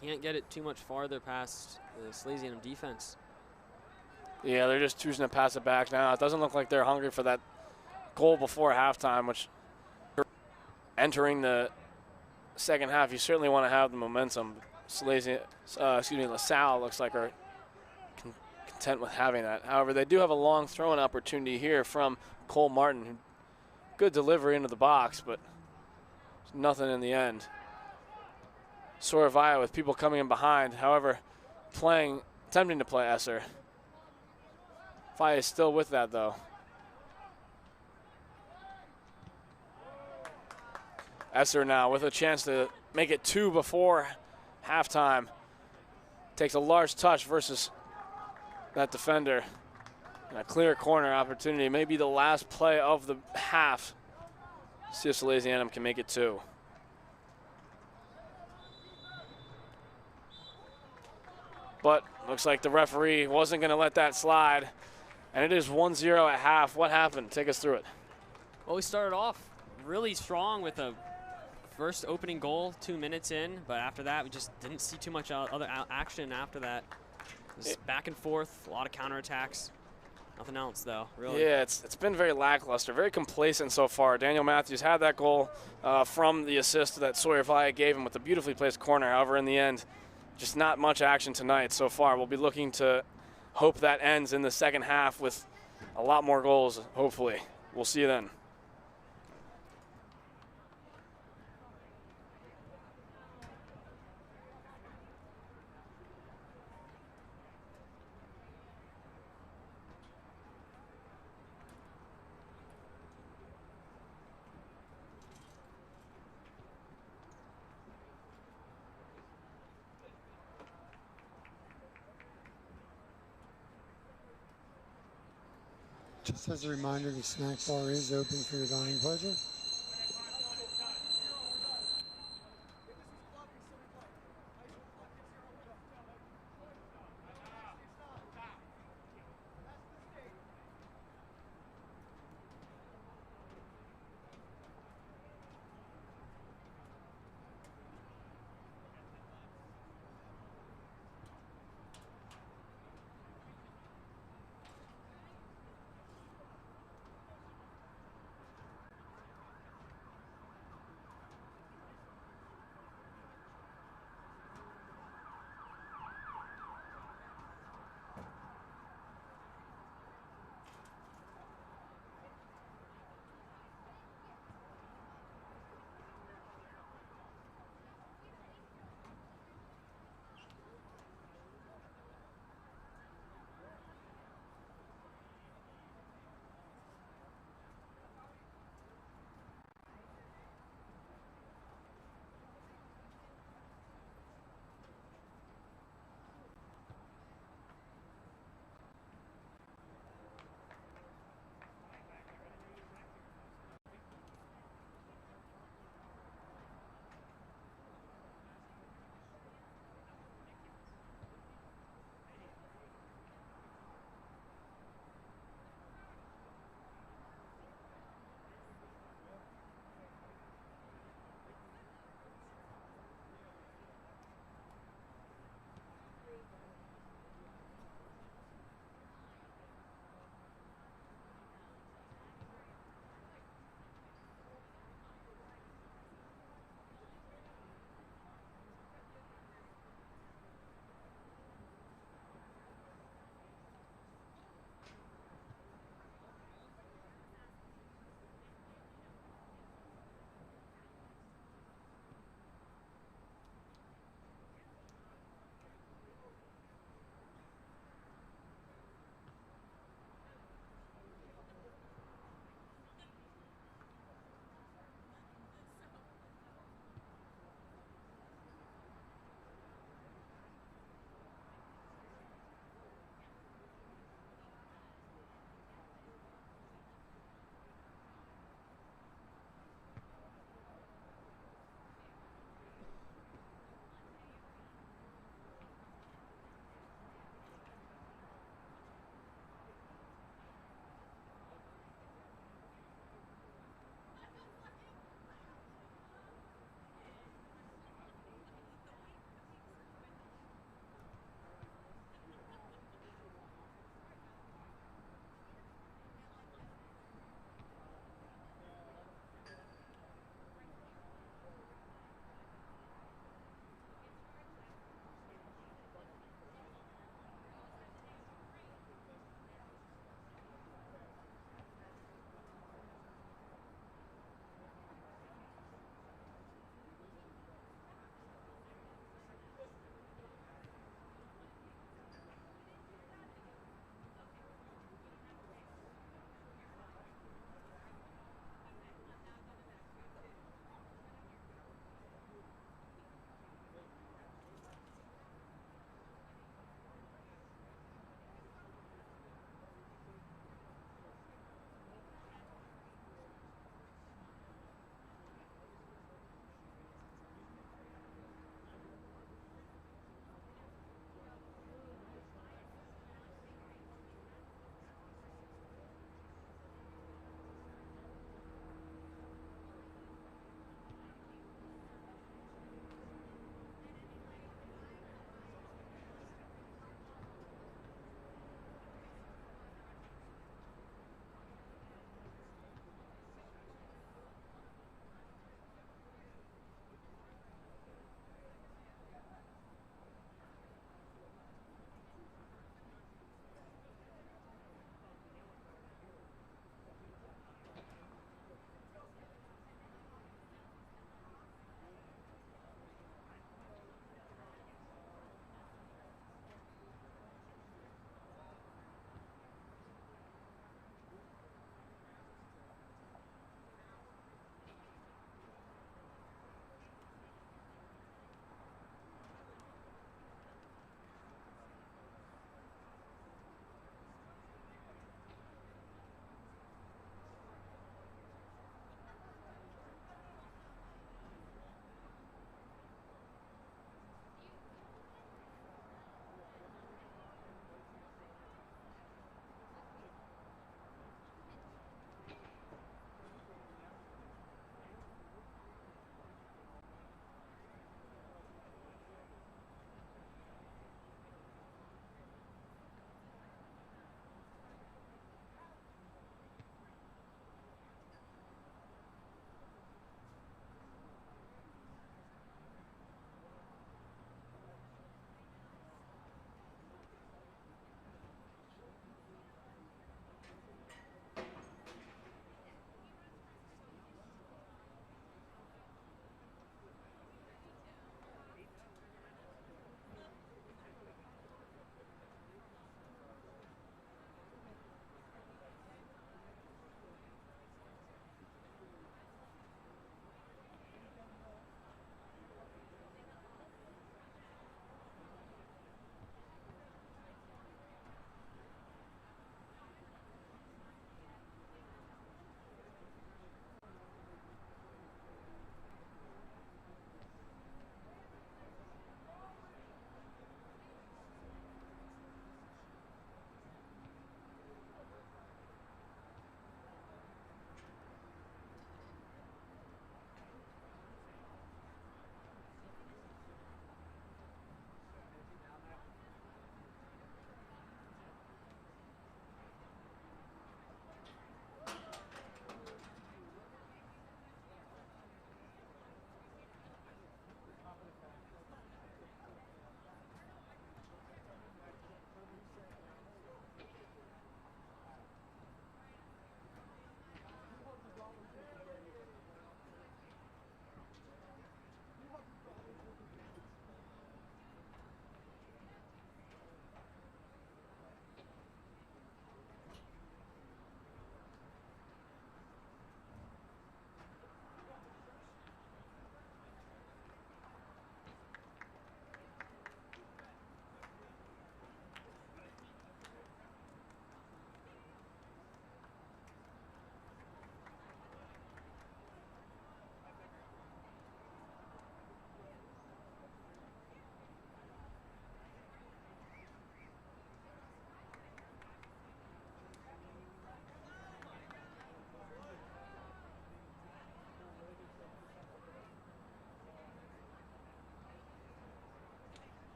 Can't get it too much farther past the Salesianum defense.
Yeah, they're just choosing to pass it back now. It doesn't look like they're hungry for that goal before halftime, which entering the second half, you certainly want to have the momentum. LaSalle looks like are content with having that. However, they do have a long throw-in opportunity here from Cole Martin. Good delivery into the box, but nothing in the end. Soravaya with people coming in behind. However, attempting to play Esser. Vaya is still with that though. Esser now with a chance to make it 2 before halftime. Takes a large touch versus that defender. And a clear corner opportunity, maybe the last play of the half. See if Salesianum can make it 2. But looks like the referee wasn't going to let that slide. And it is 1-0 at half. What happened? Take us through it.
Well, we started off really strong with a first opening goal 2 minutes in, but after that, we just didn't see too much other action after that. It was back and forth, a lot of counterattacks. Nothing else, though, really.
Yeah, it's been very lackluster, very complacent so far. Daniel Matthews had that goal from the assist that Sawyer Vaya gave him with a beautifully placed corner. However, in the end, just not much action tonight so far. We'll be looking to hope that ends in the second half with a lot more goals, hopefully. We'll see you then.
Just as a reminder, the snack bar is open for your dining pleasure.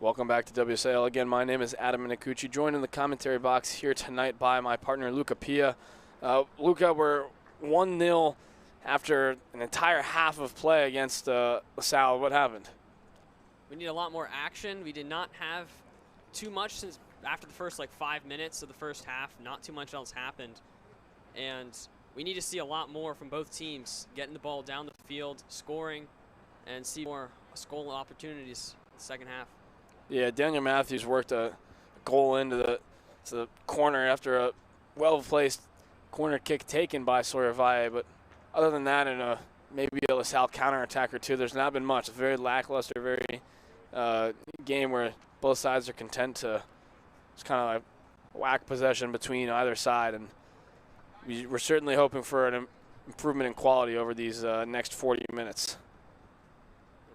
Welcome back to WSAL. Again, my name is Adam Minicucci, joined in the commentary box here tonight by my partner, Luca Pia. Luca, we're 1-0 after an entire half of play against Lasalle. What happened?
We need a lot more action. We did not have too much since after the first 5 minutes of the first half. Not too much else happened. And we need to see a lot more from both teams, getting the ball down the field, scoring, and see more goal opportunities in the second half.
Yeah, Daniel Matthews worked a goal into the corner after a well-placed corner kick taken by Sawyer Valle. But other than that, and maybe a LaSalle counterattack or two, there's not been much. It's a very lackluster, very game where both sides are content to just kind of whack possession between either side. And we're certainly hoping for an improvement in quality over these next 40 minutes.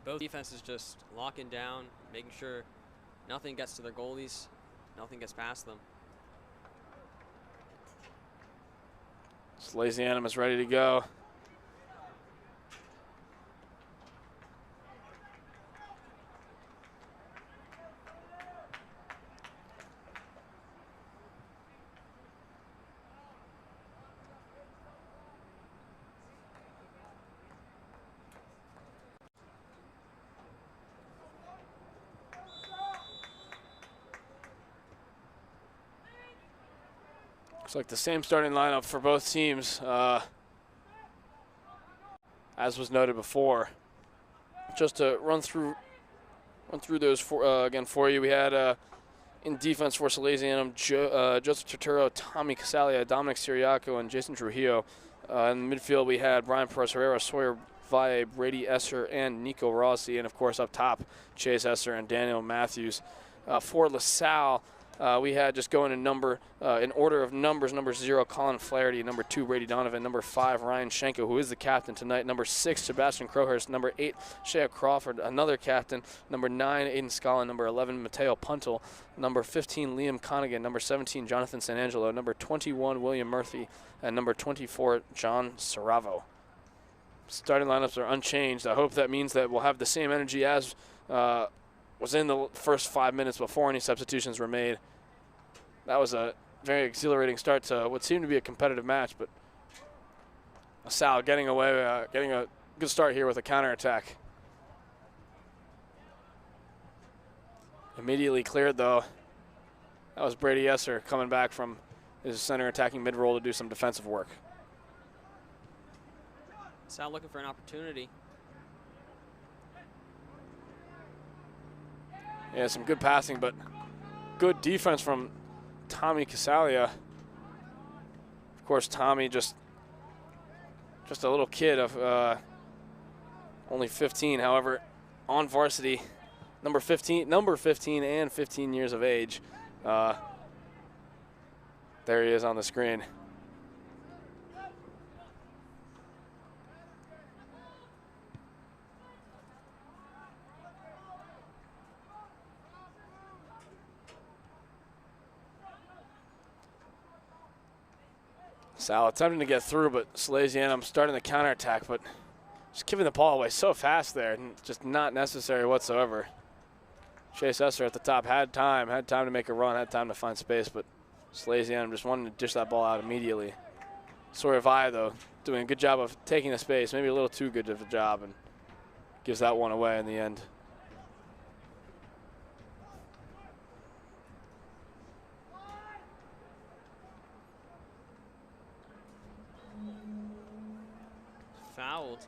Both defenses just locking down, making sure nothing gets to their goalies, nothing gets past them.
Salesianum is ready to go. Looks like the same starting lineup for both teams, as was noted before. Just to run through those again for you. We had in defense for Salesianum, Joseph Turturro, Tommy Casalia, Dominic Siriaco, and Jason Trujillo. In the midfield, we had Brian Perez Herrera, Sawyer Valle, Brady Esser, and Nico Rossi. And, of course, up top, Chase Esser and Daniel Matthews. For LaSalle, we had just going in order of numbers, number 0, Colin Flaherty, number 2, Brady Donovan, number 5, Ryan Schenko, who is the captain tonight, number 6, Sebastian Crowhurst, number 8, Shea Crawford, another captain, number 9, Aiden Scollin, number 11, Mateo Puntel, number 15, Liam Connigan, number 17, Jonathan Sanangelo, number 21, William Murphy, and number 24, John Saravo. Starting lineups are unchanged. I hope that means that we'll have the same energy as was in the first 5 minutes before any substitutions were made. That was a very exhilarating start to what seemed to be a competitive match, but LaSalle getting away, getting a good start here with a counterattack. Immediately cleared, though. That was Brady Esser coming back from his center attacking mid-roll to do some defensive work.
LaSalle looking for an opportunity.
Yeah, some good passing, but good defense from Tommy Casalia. Of course, Tommy just a little kid of only 15. However, on varsity, number 15 and 15 years of age. There he is on the screen. Sal attempting to get through, but Salesianum starting the counterattack, but just giving the ball away so fast there, and just not necessary whatsoever. Chase Esser at the top had time to make a run, had time to find space, but Salesianum just wanted to dish that ball out immediately. Sawyer Valle, though, doing a good job of taking the space, maybe a little too good of a job, and gives that one away in the end.
Fouled.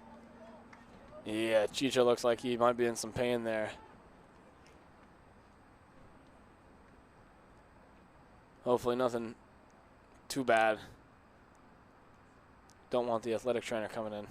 Yeah, Chicho looks like he might be in some pain there. Hopefully nothing too bad. Don't want the athletic trainer coming in.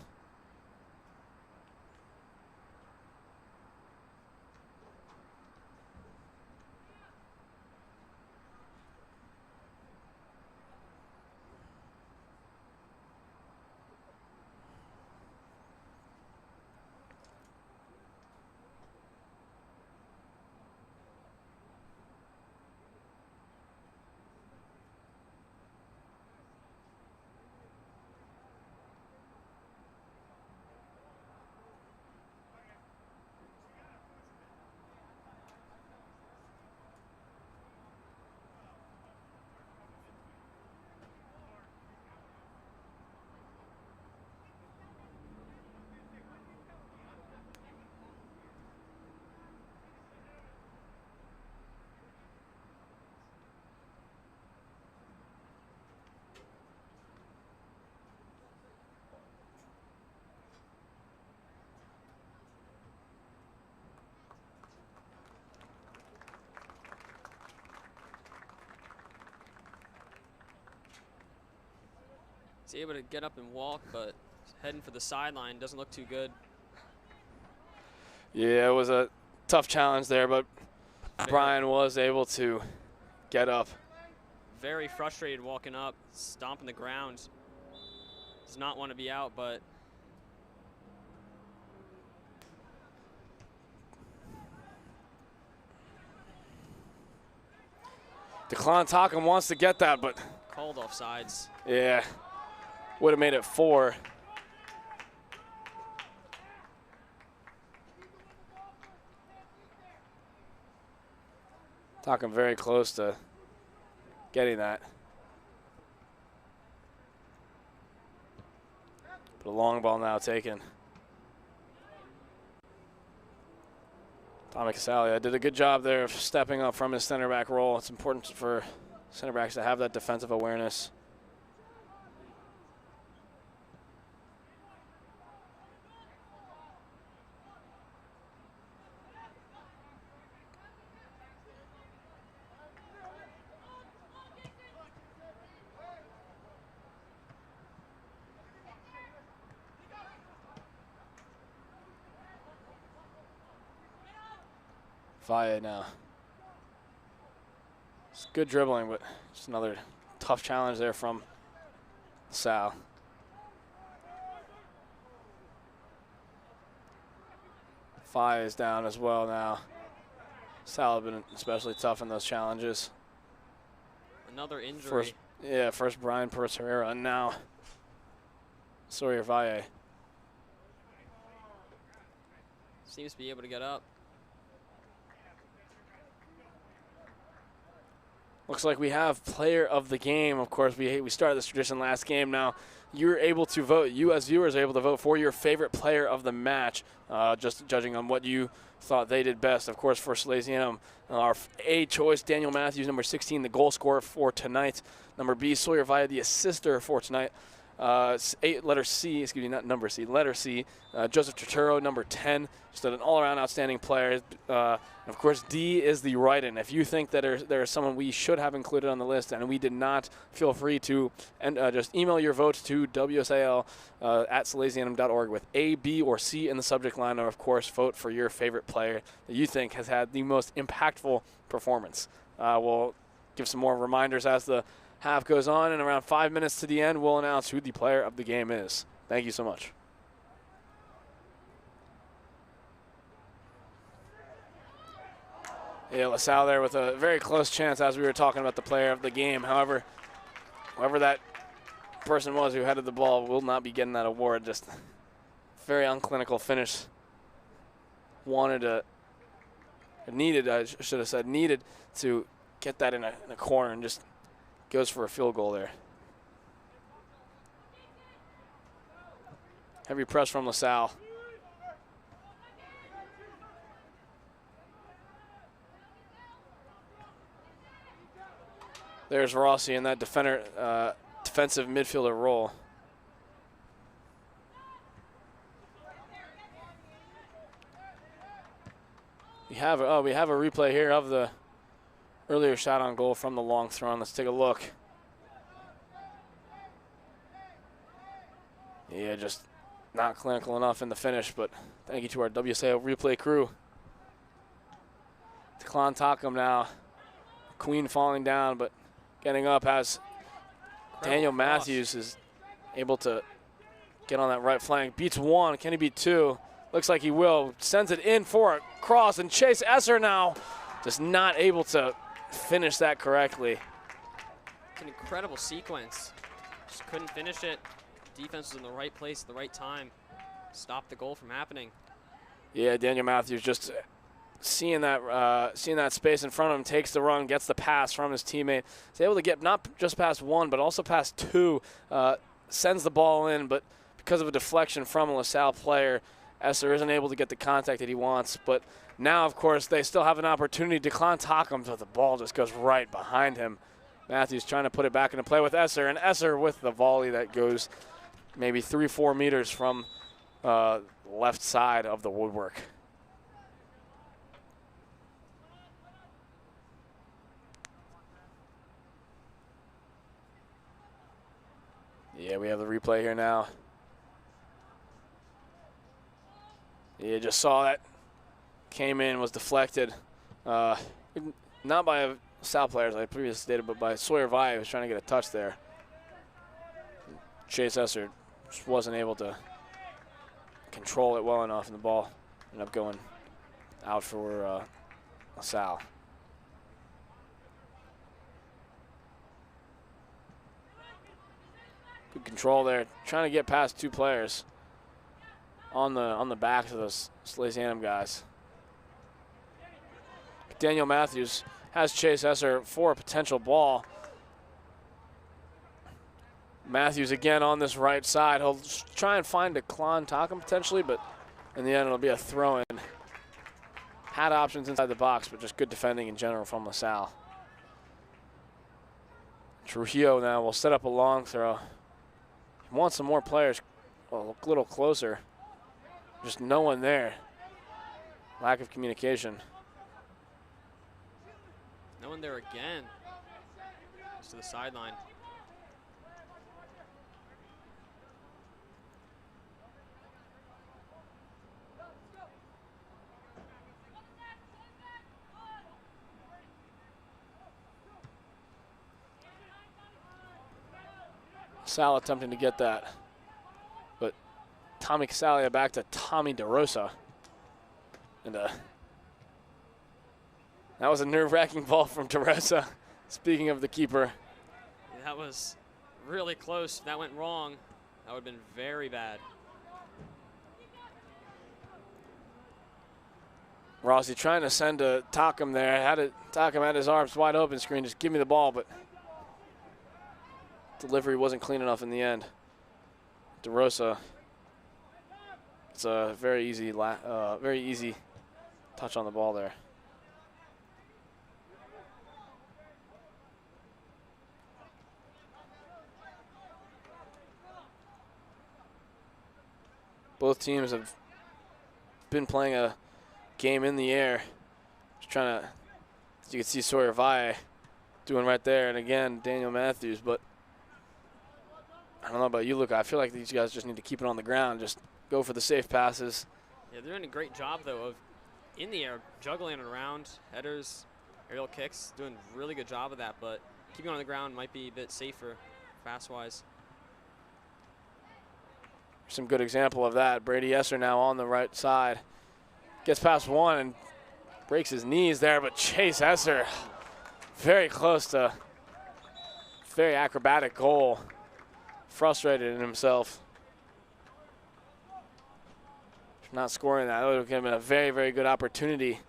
He's able to get up and walk, but heading for the sideline doesn't look too good.
Yeah, it was a tough challenge there, but Brian was able to get up.
Very frustrated walking up, stomping the ground. Does not want to be out, but
Declan Tockham wants to get that, but
called offsides.
yeah, would have made it 4. Tockham very close to getting that. But a long ball now taken. Tommy Casalia did a good job there of stepping up from his center back role. It's important for center backs to have that defensive awareness. Valle now. It's good dribbling, but just another tough challenge there from Sal. Valle is down as well now. Sal has been especially tough in those challenges.
Another injury.
First Brian Pereira, and now Sawyer Valle.
Seems to be able to get up.
Looks like we have player of the game. Of course, we started this tradition last game. Now you're able to vote. You as viewers are able to vote for your favorite player of the match, just judging on what you thought they did best. Of course, for Salesianum, our A choice, Daniel Matthews, number 16, the goal scorer for tonight. Number B, Sawyer Valle, the assister for tonight. Letter C, Joseph Turturro, number 10, just an all-around outstanding player. And of course, D is the write-in. If you think that there is someone we should have included on the list and we did not, feel free to just email your vote to WSAL at salesianum.org with A, B, or C in the subject line, or of course, vote for your favorite player that you think has had the most impactful performance. We'll give some more reminders as the half goes on, and around 5 minutes to the end, we'll announce who the player of the game is. Thank you so much. Yeah, Lasalle there with a very close chance as we were talking about the player of the game. However, whoever that person was who headed the ball will not be getting that award. Just very unclinical finish. Needed to get that in a corner and just goes for a field goal there. Heavy press from Lasalle. There's Rossi in that defensive midfielder role. We have a replay here of the earlier shot on goal from the long throw. Let's take a look. Yeah, just not clinical enough in the finish, but thank you to our WSAO replay crew. Declan Tockham now. Queen falling down, but getting up as Daniel Matthews is able to get on that right flank. Beats one. Can he beat two? Looks like he will. Sends it in for a cross, and Chase Esser now just not able to finish that correctly.
It's an incredible sequence. Just couldn't finish it. Defense was in the right place at the right time. Stopped the goal from happening.
Yeah, Daniel Matthews just seeing that space in front of him, takes the run, gets the pass from his teammate. He's able to get not just past one, but also past two. Sends the ball in, but because of a deflection from a LaSalle player, Esser isn't able to get the contact that he wants. But now, of course, they still have an opportunity. Declan Tockham, but the ball just goes right behind him. Matthews trying to put it back into play with Esser, and Esser with the volley that goes maybe 3-4 meters from left side of the woodwork. Yeah, we have the replay here now. Yeah, just saw that. Came in, was deflected. Not by Sal players, like I previously stated, but by Sawyer Valle, who was trying to get a touch there. Chase Esser just wasn't able to control it well enough, and the ball ended up going out for Lasalle. Good control there, trying to get past two players on the backs of those Salesianum guys. Daniel Matthews has Chase Esser for a potential ball. Matthews again on this right side. He'll try and find a Klon Takum potentially, but in the end it'll be a throw-in. Had options inside the box, but just good defending in general from LaSalle. Trujillo now will set up a long throw. He wants some more players a little closer. Just no one there. Lack of communication.
No one there again. Just to the sideline.
Sal attempting to get that, but Tommy Casalia back to Tommy DeRosa. And that was a nerve-wracking ball from DeRosa. Speaking of the keeper.
Yeah, that was really close. If that went wrong, that would have been very bad.
Rossi trying to send to Takum there. Takum had his arms wide open screen. Just give me the ball, but delivery wasn't clean enough in the end. DeRosa, it's a very easy touch on the ball there. Both teams have been playing a game in the air. Just trying to, as you can see Sawyer Valle doing right there, and again, Daniel Matthews, but I don't know about you, Luca. I feel like these guys just need to keep it on the ground, just go for the safe passes.
Yeah, they're doing a great job, though, of in the air, juggling it around, headers, aerial kicks, doing a really good job of that, but keeping it on the ground might be a bit safer, pass-wise.
Some good example of that. Brady Esser now on the right side. Gets past one and breaks his knees there, but Chase Esser very close to very acrobatic goal. Frustrated in himself. Not scoring that. That would have been a very, very good opportunity,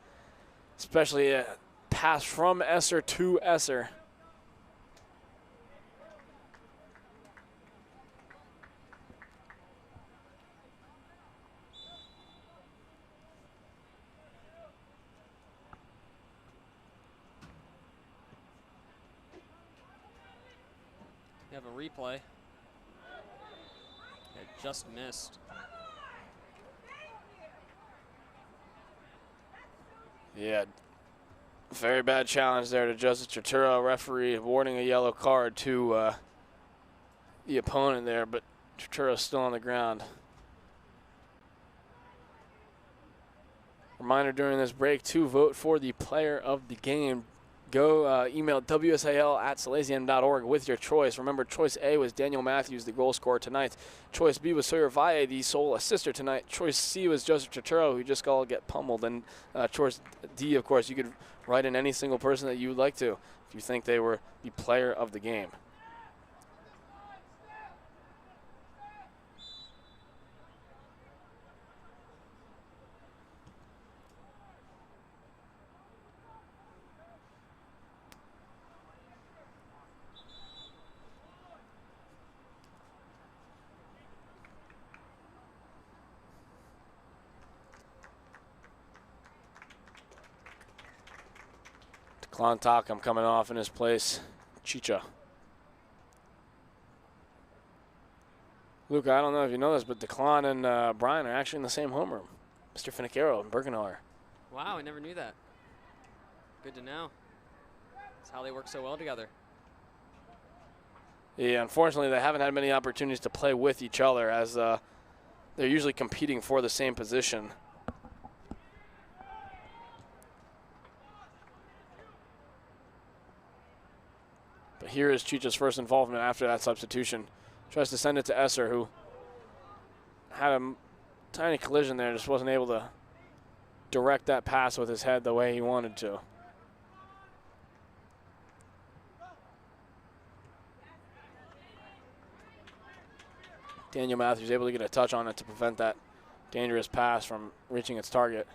especially a pass from Esser to Esser.
We have a replay. It just missed.
Yeah, very bad challenge there to Joseph Turturro. Referee awarding a yellow card to the opponent there, but Turturro's still on the ground. Reminder during this break to vote for the player of the game. Go email wsal@salesianum.org with your choice. Remember, choice A was Daniel Matthews, the goal scorer tonight. Choice B was Sawyer Valle, the sole assister tonight. Choice C was Joseph Turturro, who just got get pummeled. And choice D, of course, you could write in any single person that you would like to if you think they were the player of the game. Klon Takum coming off in his place. Chicha. Luca, I don't know if you know this, but DeClon and Brian are actually in the same homeroom. Mr. Finicaro and Bergenauer.
Wow, I never knew that. Good to know. That's how they work so well together.
Yeah, unfortunately, they haven't had many opportunities to play with each other, as they're usually competing for the same position. But here is Chicha's first involvement after that substitution. Tries to send it to Esser, who had a tiny collision there, just wasn't able to direct that pass with his head the way he wanted to. Daniel Matthews able to get a touch on it to prevent that dangerous pass from reaching its target.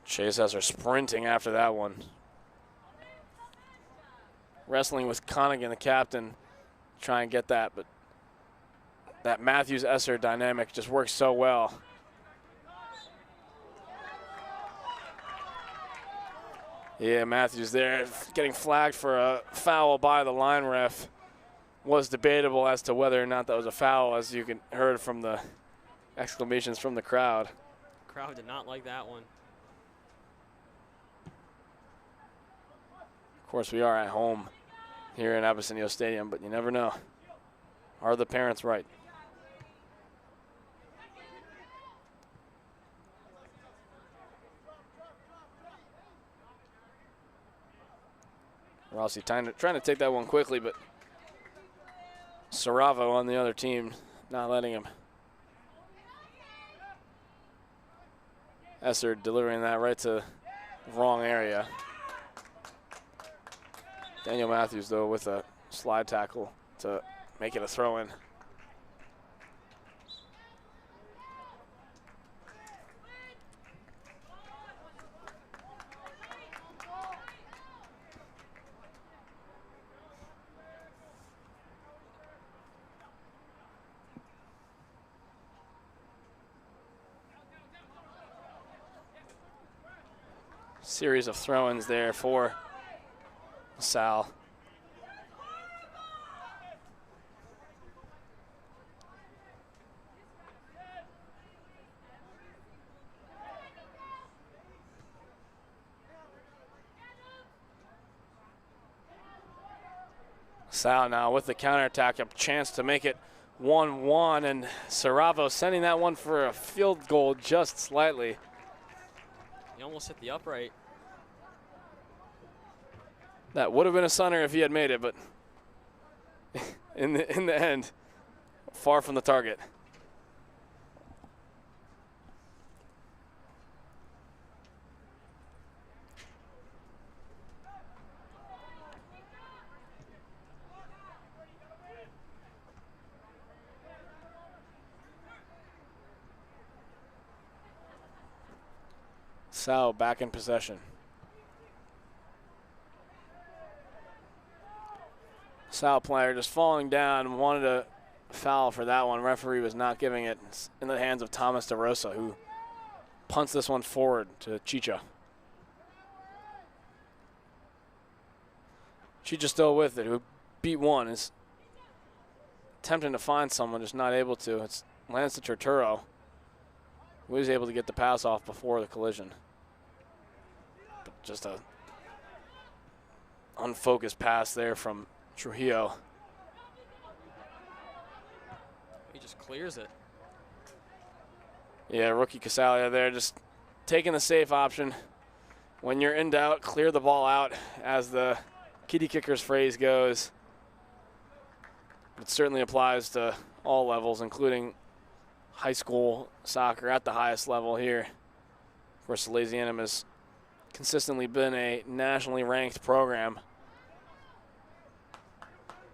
Chase Esser sprinting after that one. Wrestling with Connigan, the captain, to try and get that, but that Matthews-Esser dynamic just works so well. Yeah, Matthews there getting flagged for a foul by the line ref. Was debatable as to whether or not that was a foul, as you heard from the exclamations from the crowd.
The crowd did not like that one.
Of course, we are at home here in Abysinio Stadium, but you never know. Are the parents right? Rossi trying to take that one quickly, but Saravo on the other team not letting him. Esser delivering that right to the wrong area. Daniel Matthews, though, with a slide tackle to make it a throw-in. Series of throw-ins there for Sal. Sal now with the counterattack, a chance to make it 1-1, and Saravo sending that one for a field goal just slightly.
He almost hit the upright.
That would have been a sunner if he had made it, but in the end, far from the target. Sal back in possession. Sal player just falling down, wanted a foul for that one. Referee was not giving it. It's in the hands of Thomas DeRosa, who punts this one forward to Chicha. Chicha still with it, who beat one, is attempting to find someone, just not able to. It's Lance to Turturro, who was able to get the pass off before the collision. But just a unfocused pass there from Trujillo.
He just clears it.
Yeah, rookie Casalia there just taking the safe option. When you're in doubt, clear the ball out, as the kitty kicker's phrase goes. It certainly applies to all levels, including high school soccer at the highest level here. Of course, Salesianum has consistently been a nationally ranked program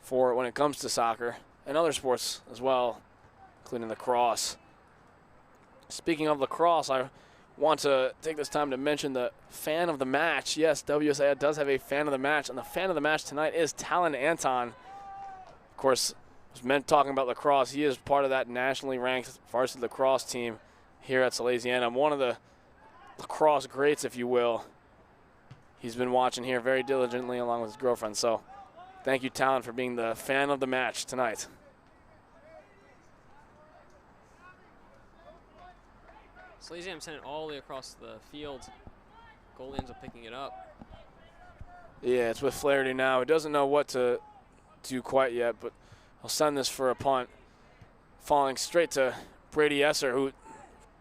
for when it comes to soccer and other sports as well, including lacrosse. Speaking of lacrosse, I want to take this time to mention the fan of the match. Yes, WSA does have a fan of the match, and the fan of the match tonight is Talon Anton. Of course, talking about lacrosse, he is part of that nationally ranked varsity lacrosse team here at Salesianum. One of the lacrosse greats, if you will. He's been watching here very diligently along with his girlfriend, so thank you, Talon, for being the fan of the match tonight.
Salesianum sent it all the way across the field. Goalie ends up picking it up.
Yeah, it's with Flaherty now. He doesn't know what to do quite yet, but he'll send this for a punt. Falling straight to Brady Esser, who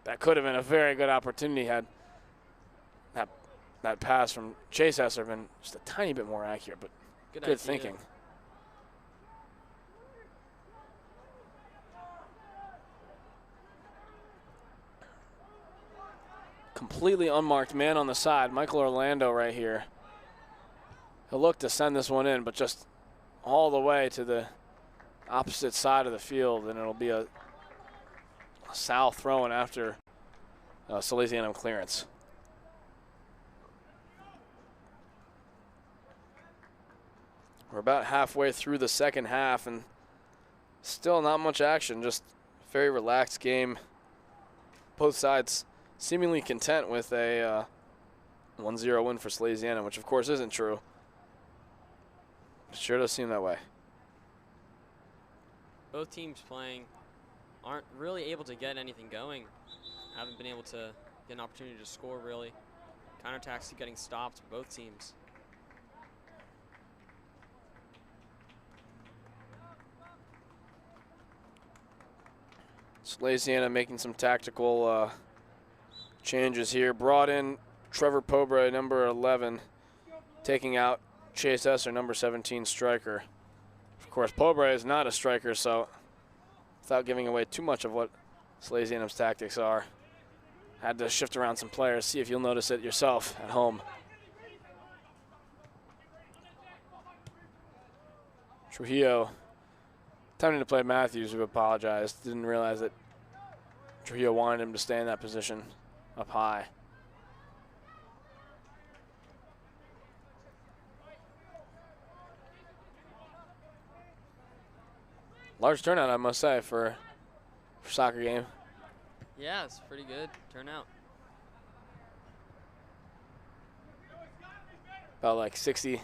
that could have been a very good opportunity had that pass from Chase Esser been just a tiny bit more accurate, but good thinking. Completely unmarked man on the side, Michael Orlando right here. He'll look to send this one in, but just all the way to the opposite side of the field, and it'll be a Sal throwing after Salesianum clearance. We're about halfway through the second half, and still not much action, just very relaxed game. Both sides seemingly content with a 1-0 win for Salesianum, which of course isn't true. It sure does seem that way.
Both teams playing aren't really able to get anything going. Haven't been able to get an opportunity to score, really. Counterattacks keep getting stopped for both teams.
Salesianum making some tactical changes here. Brought in Trevor Pobre, number 11, taking out Chase Esser, number 17 striker. Of course, Pobre is not a striker, so without giving away too much of what Salesianum's tactics are, had to shift around some players. See if you'll notice it yourself at home. Trujillo attempting to play Matthews, who apologized. Didn't realize that Trujillo wanted him to stay in that position up high. Large turnout, I must say, for a soccer game.
Yeah, it's pretty good turnout.
About like 60,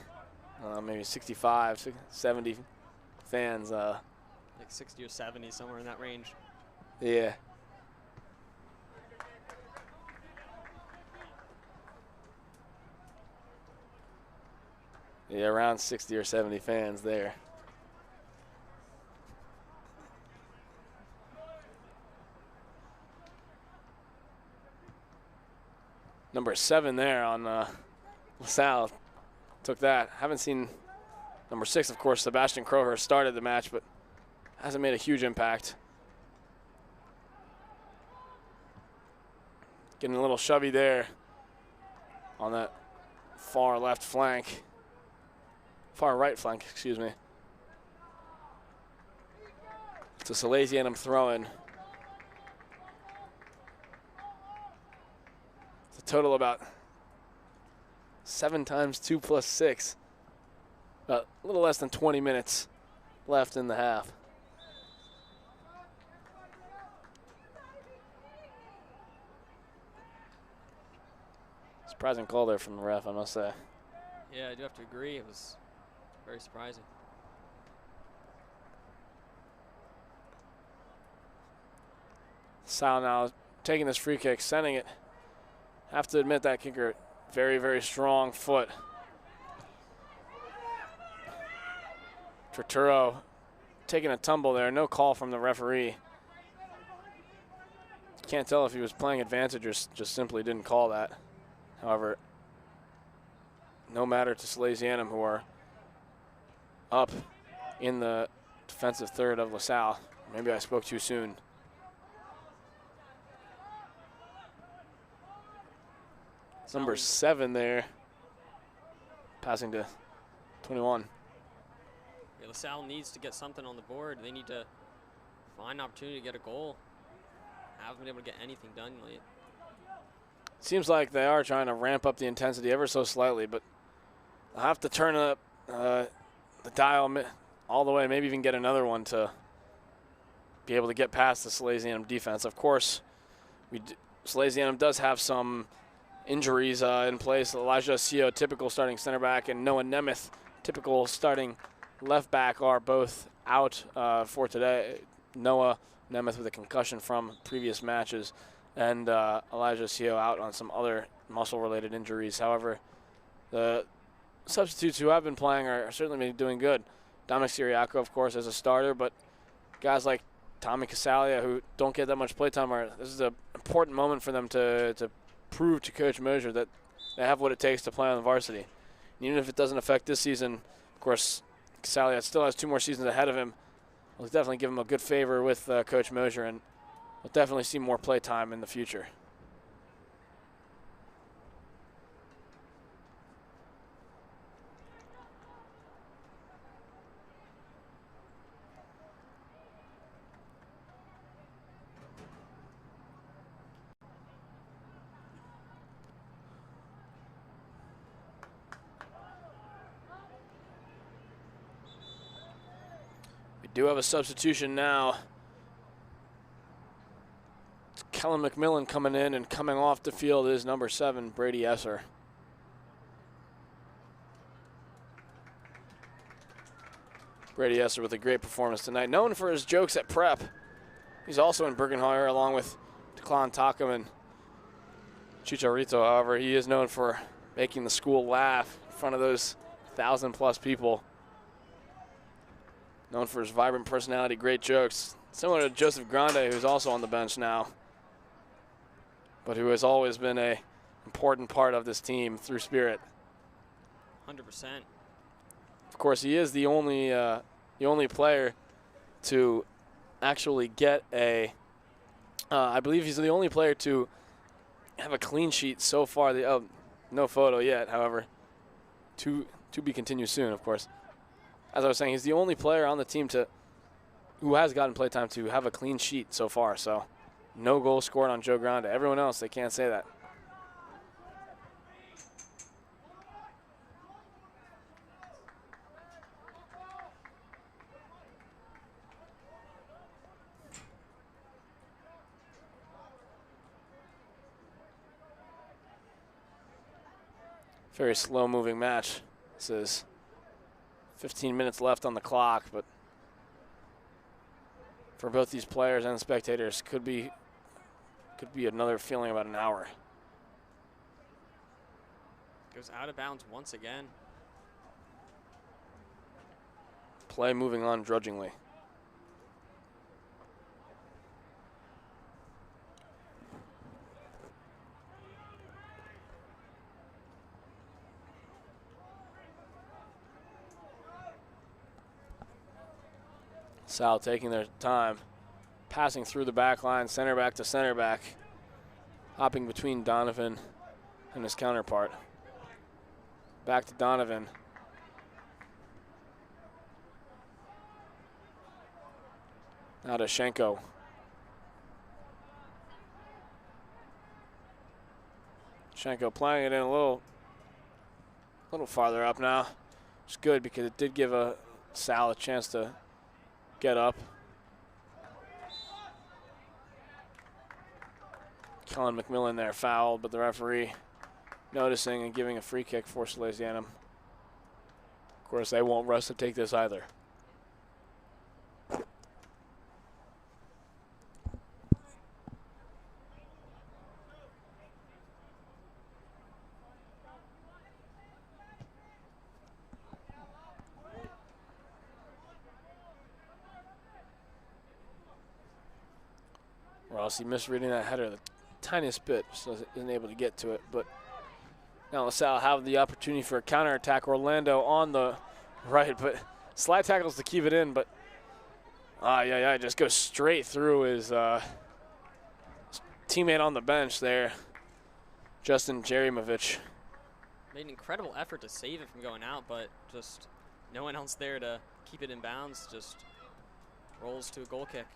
maybe 65, 70 fans.
Like 60 or 70, somewhere in that range.
Yeah. Yeah, around 60 or 70 fans there. Number 7 there on Lasalle took that. Haven't seen number 6, of course. Sebastian Crowhurst started the match, but hasn't made a huge impact. Getting a little shovey there on that far left flank. Far right flank, excuse me. It's a Salesianum throw-in. It's a total about 7 times 2 plus 6. About a little less than 20 minutes left in the half. Surprising call there from the ref, I must say.
Yeah, I do have to agree. It was very surprising.
Sal now taking this free kick, sending it. Have to admit that kicker, very, very strong foot. Turturro taking a tumble there. No call from the referee. Can't tell if he was playing advantage or just simply didn't call that. However, no matter to Salesianum, who are up in the defensive third of Lasalle. Maybe I spoke too soon. Number 7 there, passing to 21.
Yeah, Lasalle needs to get something on the board. They need to find an opportunity to get a goal. Haven't been able to get anything done late.
Seems like they are trying to ramp up the intensity ever so slightly, but they'll have to turn up the dial all the way, maybe even get another one to be able to get past the Salesianum defense. Of course, Salesianum does have some injuries in place. Elijah Sio, typical starting center back, and Noah Nemeth, typical starting left back are both out for today. Noah Nemeth with a concussion from previous matches, and Elijah Seo out on some other muscle-related injuries. However, the substitutes who have been playing are certainly been doing good. Dominic Siriaco, of course, as a starter, but guys like Tommy Casalia, who don't get that much playtime, this is an important moment for them to prove to Coach Mosier that they have what it takes to play on the varsity. And even if it doesn't affect this season, of course, Casalia still has 2 more seasons ahead of him. We'll definitely give him a good favor with Coach Mosier, and we'll definitely see more playtime in the future. Do have a substitution now. It's Kellen McMillan coming in, and coming off the field is number 7, Brady Esser. Brady Esser with a great performance tonight. Known for his jokes at prep. He's also in Bergenheuer along with Declan Takum and Chicharito. However, he is known for making the school laugh in front of those 1,000+ people. Known for his vibrant personality, great jokes. Similar to Joseph Grande, who's also on the bench now, but who has always been an important part of this team through spirit.
100%.
Of course, he is the only player to actually get a. I believe he's the only player to have a clean sheet so far. No photo yet, however. To be continued soon, of course. As I was saying, he's the only player on the team who has gotten playtime to have a clean sheet so far. So no goal scored on Joe Grande. Everyone else, they can't say that. Very slow-moving match. This is 15 minutes left on the clock, but for both these players and the spectators, could be another feeling about an hour.
Goes out of bounds once again.
Play moving on drudgingly. Sal taking their time, passing through the back line, center back to center back, hopping between Donovan and his counterpart. Back to Donovan. Now to Schenko. Schenko playing it in a little farther up now. It's good because it did give Sal a chance to get up. Kellen McMillan there fouled, but the referee noticing and giving a free kick for Salesianum. Of course, they won't rush to take this either. Rossi misreading that header the tiniest bit, so isn't able to get to it. But now Lasalle have the opportunity for a counterattack. Orlando on the right, but slide tackles to keep it in. But just goes straight through his teammate on the bench there, Justin Jerimovich.
Made an incredible effort to save it from going out, but just no one else there to keep it in bounds. Just rolls to a goal kick.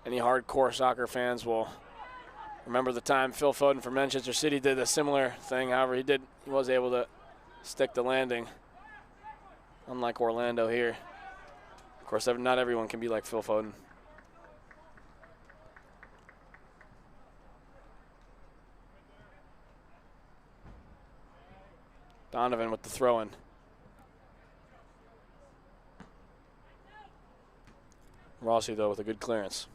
Any hardcore soccer fans will remember the time Phil Foden for Manchester City did a similar thing. However, he was able to stick the landing, unlike Orlando here. Of course, not everyone can be like Phil Foden. Donovan with the throw-in. Rossi, though, with a good clearance.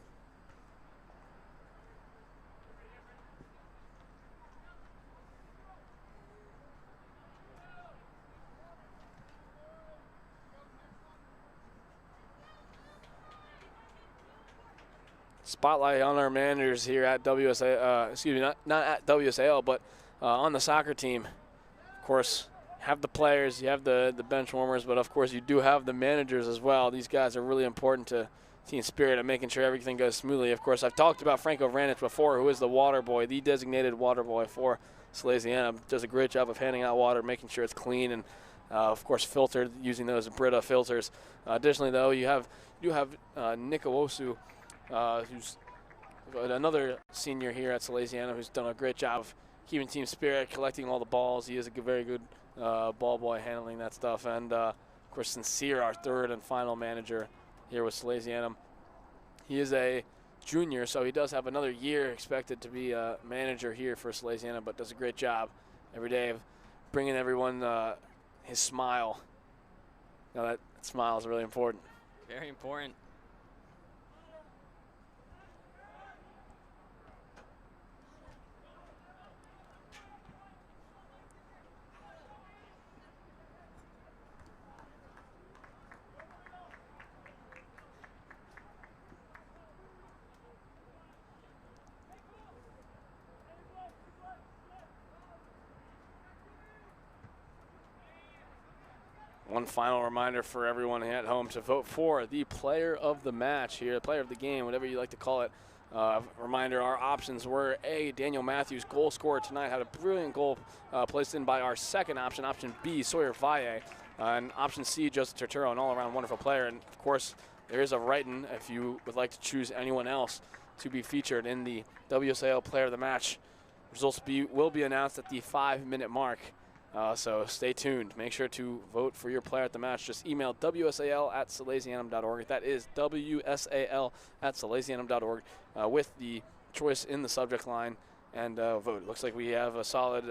Spotlight on our managers here at WSA, excuse me, not at WSAL, but on the soccer team. Of course, have the players, you have the bench warmers, but of course you do have the managers as well. These guys are really important to team spirit and making sure everything goes smoothly. Of course, I've talked about Franco Vranich before, who is the water boy, the designated water boy for Salesianum. Does a great job of handing out water, making sure it's clean and, of course, filtered using those Brita filters. Additionally, though, you have Nick Owosu, who's another senior here at Salesianum, who's done a great job of keeping team spirit, collecting all the balls. He is a very good ball boy handling that stuff. And, of course, Sincere, our third and final manager here with Salesianum. He is a junior, so he does have another year expected to be a manager here for Salesianum, but does a great job every day of bringing everyone his smile. Now that smile is really important.
Very important.
One final reminder for everyone at home to vote for the player of the match here, player of the game, whatever you like to call it. Reminder, our options were A, Daniel Matthews, goal scorer tonight, had a brilliant goal placed in by our second option, option B, Sawyer Valle, and option C, Joseph Turturro, an all-around wonderful player. And, of course, there is a write-in if you would like to choose anyone else to be featured in the WSAL player of the match. Results will be announced at the 5-minute mark. So stay tuned. Make sure to vote for your player at the match. Just email WSAL@salesianum.org. That is WSAL@salesianum.org with the choice in the subject line and vote. Looks like we have a solid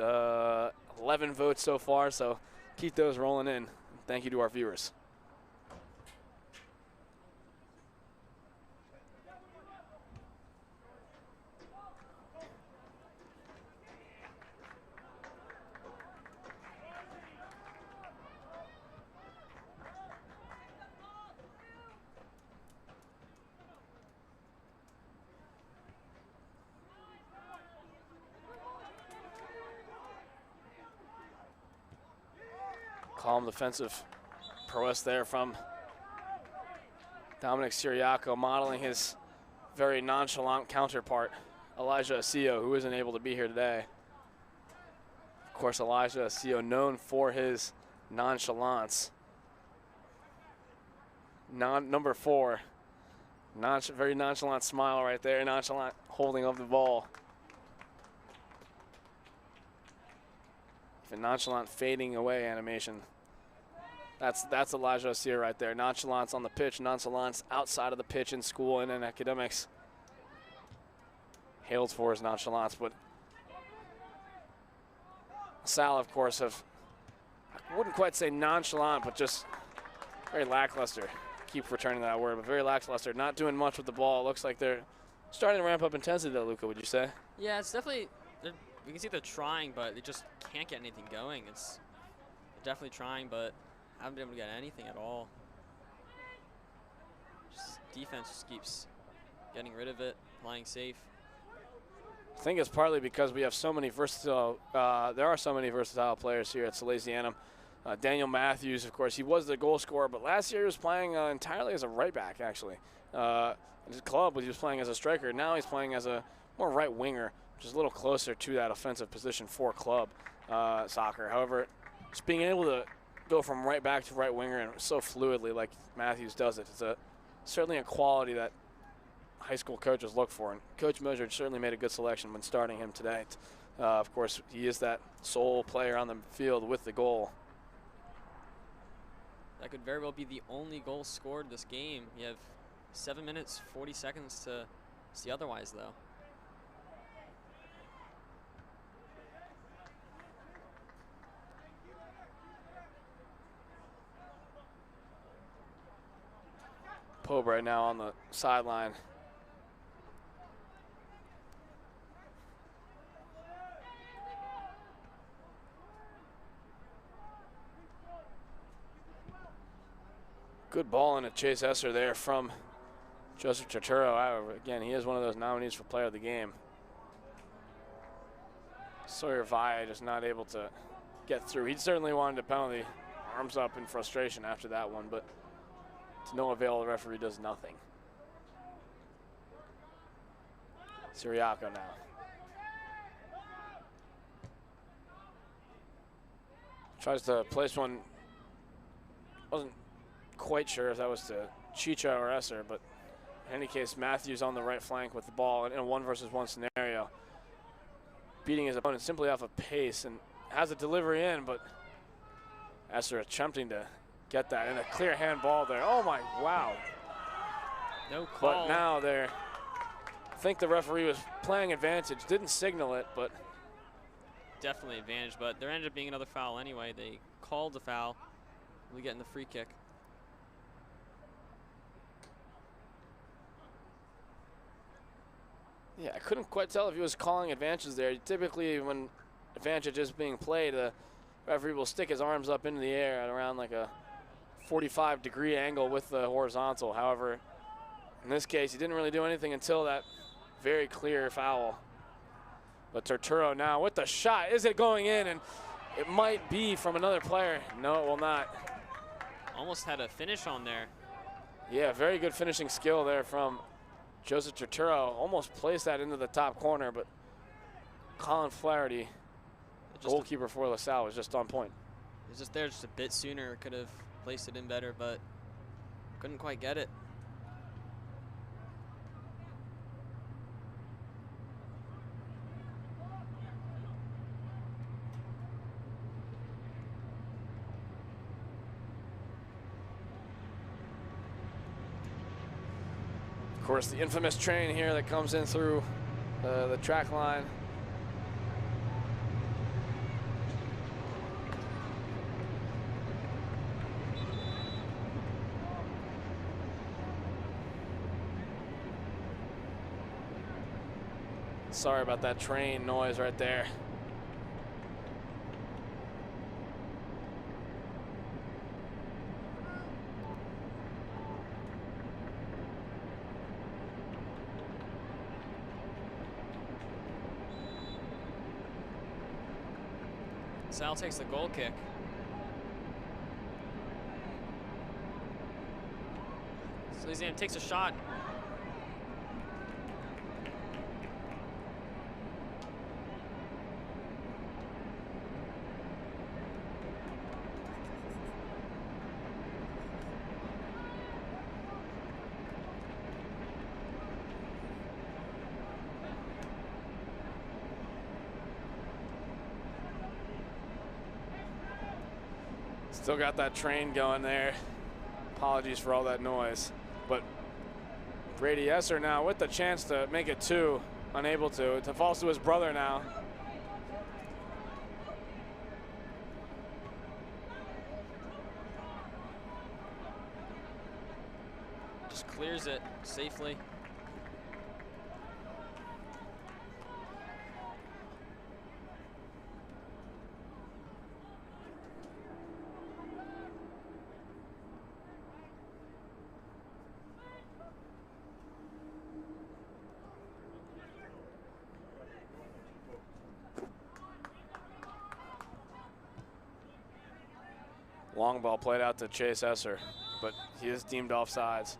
11 votes so far, so keep those rolling in. Thank you to our viewers. Calm defensive prowess there from Dominic Siriaco, modeling his very nonchalant counterpart, Elijah Asio, who isn't able to be here today. Of course, Elijah Asio, known for his nonchalance. Number 4, very nonchalant smile right there, nonchalant holding of the ball. The nonchalant fading away animation. That's Elijah Asio right there. Nonchalance on the pitch, nonchalance outside of the pitch in school and in academics. Hailed for his nonchalance, but Lasalle, of course, I wouldn't quite say nonchalant, but just very lackluster. Keep returning that word, but very lackluster. Not doing much with the ball. It looks like they're starting to ramp up intensity though, Luca, would you say?
Yeah, it's definitely, we can see they're trying, but they just can't get anything going. They're definitely trying, but haven't been able to get anything at all. Defense just keeps getting rid of it, playing safe.
I think it's partly because we have so many versatile, there are so many versatile players here at Salesianum. Daniel Matthews, of course, he was the goal scorer, but last year he was playing entirely as a right back, actually. In his club, he was playing as a striker. Now he's playing as a more right winger, which is a little closer to that offensive position for club soccer. However, just being able to go from right back to right winger and so fluidly like Matthews does it, it's certainly a quality that high school coaches look for. And Coach Moser certainly made a good selection when starting him today. Of course, he is that sole player on the field with the goal.
That could very well be the only goal scored this game. You have 7 minutes, 40 seconds to see otherwise, though.
Pope right now on the sideline. Good ball and a Chase Esser there from Joseph Turturro. Again, he is one of those nominees for player of the game. Sawyer Valle just not able to get through. He certainly wanted a penalty. Arms up in frustration after that one, but to no avail, the referee does nothing. Siriaco now. Tries to place one. Wasn't quite sure if that was to Chicha or Esser, but in any case, Matthews on the right flank with the ball in a 1-versus-1 scenario, beating his opponent simply off of pace and has a delivery in, but Esser attempting to get that in a clear hand ball there. Oh my, wow.
No call.
But now there, I think the referee was playing advantage, didn't signal it, but.
Definitely advantage, but there ended up being another foul anyway. They called the foul. We getting the free kick.
Yeah, I couldn't quite tell if he was calling advantages there. Typically, when advantage is being played, the referee will stick his arms up into the air at around like a 45-degree angle with the horizontal. However, in this case, he didn't really do anything until that very clear foul. But Turturro now with the shot. Is it going in? And it might be from another player. No, it will not.
Almost had a finish on there.
Yeah, very good finishing skill there from Joseph Turturro. Almost placed that into the top corner, but Colin Flaherty, goalkeeper for Lasalle, was just on point.
It was just there just a bit sooner. Could have placed it in better, but couldn't quite get it.
Of course, the infamous train here that comes in through the track line. Sorry about that train noise right there.
Sal takes the goal kick. Salesianum takes a shot.
Still got that train going there. Apologies for all that noise. But Brady Esser now with the chance to make it 2, unable to. It falls to his brother now.
Just clears it safely.
Long ball played out to Chase Esser, but he is deemed offsides.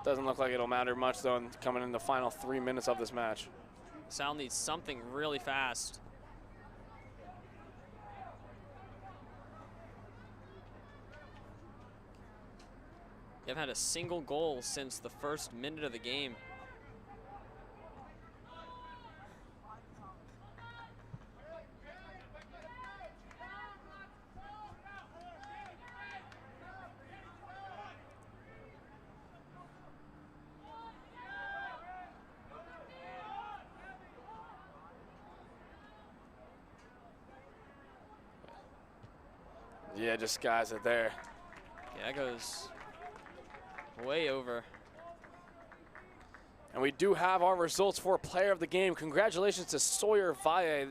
Doesn't look like it'll matter much though coming in the final 3 minutes of this match.
Sal needs something really fast. They've had a single goal since the first minute of the game.
Yeah, just skies it there.
Yeah, that goes Way over.
And we do have our results for player of the game. Congratulations to Sawyer Valle,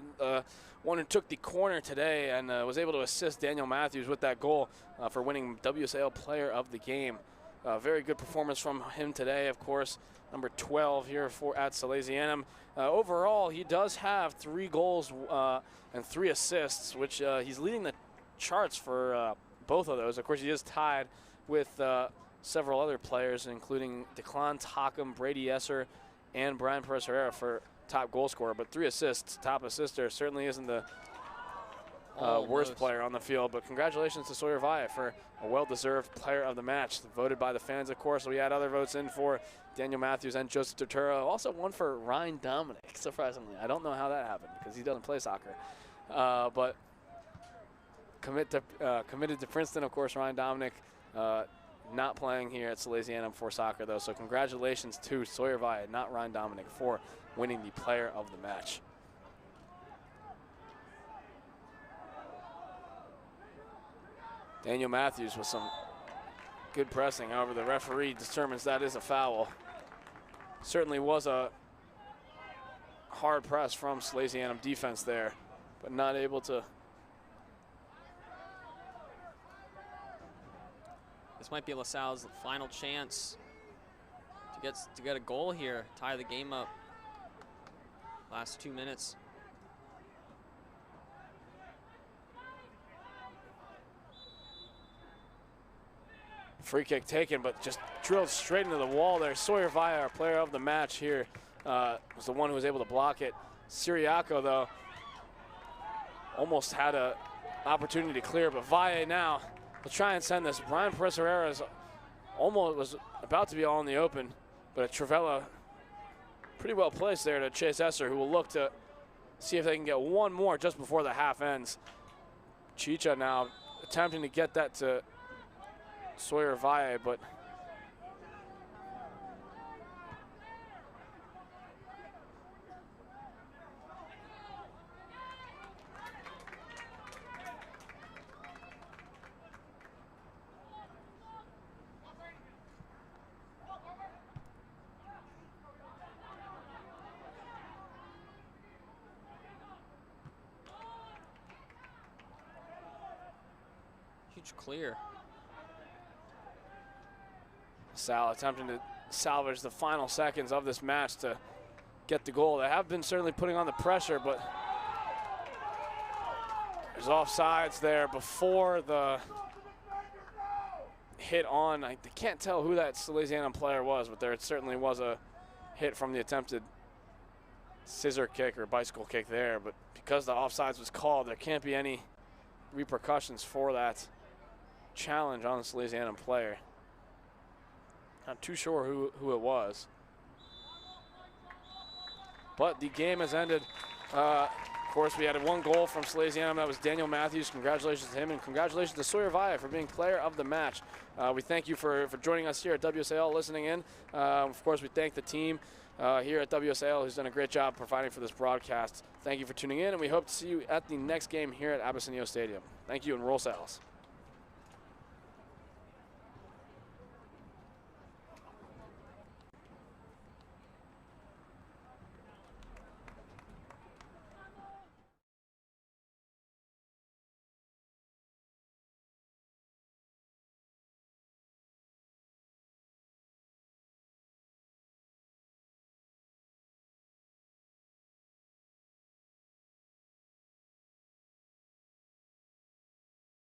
one who took the corner today and was able to assist Daniel Matthews with that goal for winning WSAL player of the game. Very good performance from him today, of course. Number 12 here at Salesianum. Overall, he does have 3 goals and 3 assists, which he's leading the charts for both of those. Of course, he is tied with several other players, including Declan Tockham, Brady Esser, and Brian Perez-Herrera for top goal scorer. But 3 assists, top assister, certainly isn't the worst player on the field. But congratulations to Sawyer Valle for a well-deserved player of the match, voted by the fans, of course. We had other votes in for Daniel Matthews and Joseph Turturro. Also one for Ryan Dominic, surprisingly. I don't know how that happened because he doesn't play soccer. But committed to Princeton, of course, Ryan Dominic. Not playing here at Salesianum for soccer, though. So congratulations to Sawyer Valle, not Ryan Dominic, for winning the player of the match. Daniel Matthews with some good pressing. However, the referee determines that is a foul. Certainly was a hard press from Salesianum defense there, but not able to.
This might be LaSalle's final chance to get a goal here, tie the game up. Last 2 minutes.
Free kick taken, but just drilled straight into the wall there. Sawyer Valle, our player of the match here, was the one who was able to block it. Siriaco, though, almost had an opportunity to clear, but Valle now will try and send this. Brian Perez-Herrera almost was about to be all in the open, but Trivella pretty well placed there to chase Esser, who will look to see if they can get one more just before the half ends. Chicha now attempting to get that to Sawyer Valle, but
huge clear.
Sal attempting to salvage the final seconds of this match to get the goal. They have been certainly putting on the pressure, but there's offsides there before the hit on. I can't tell who that Salesianum player was, but there certainly was a hit from the attempted scissor kick or bicycle kick there. But because the offsides was called, there can't be any repercussions for that challenge on the Salesianum player. Not too sure who it was. But the game has ended. Of course, we had 1 goal from Salesianum. That was Daniel Matthews. Congratulations to him, and congratulations to Sawyer Valle for being player of the match. We thank you for joining us here at WSAL, listening in. Of course, we thank the team here at WSAL who's done a great job providing for this broadcast. Thank you for tuning in, and we hope to see you at the next game here at Abysinio Stadium. Thank you, and roll Sales.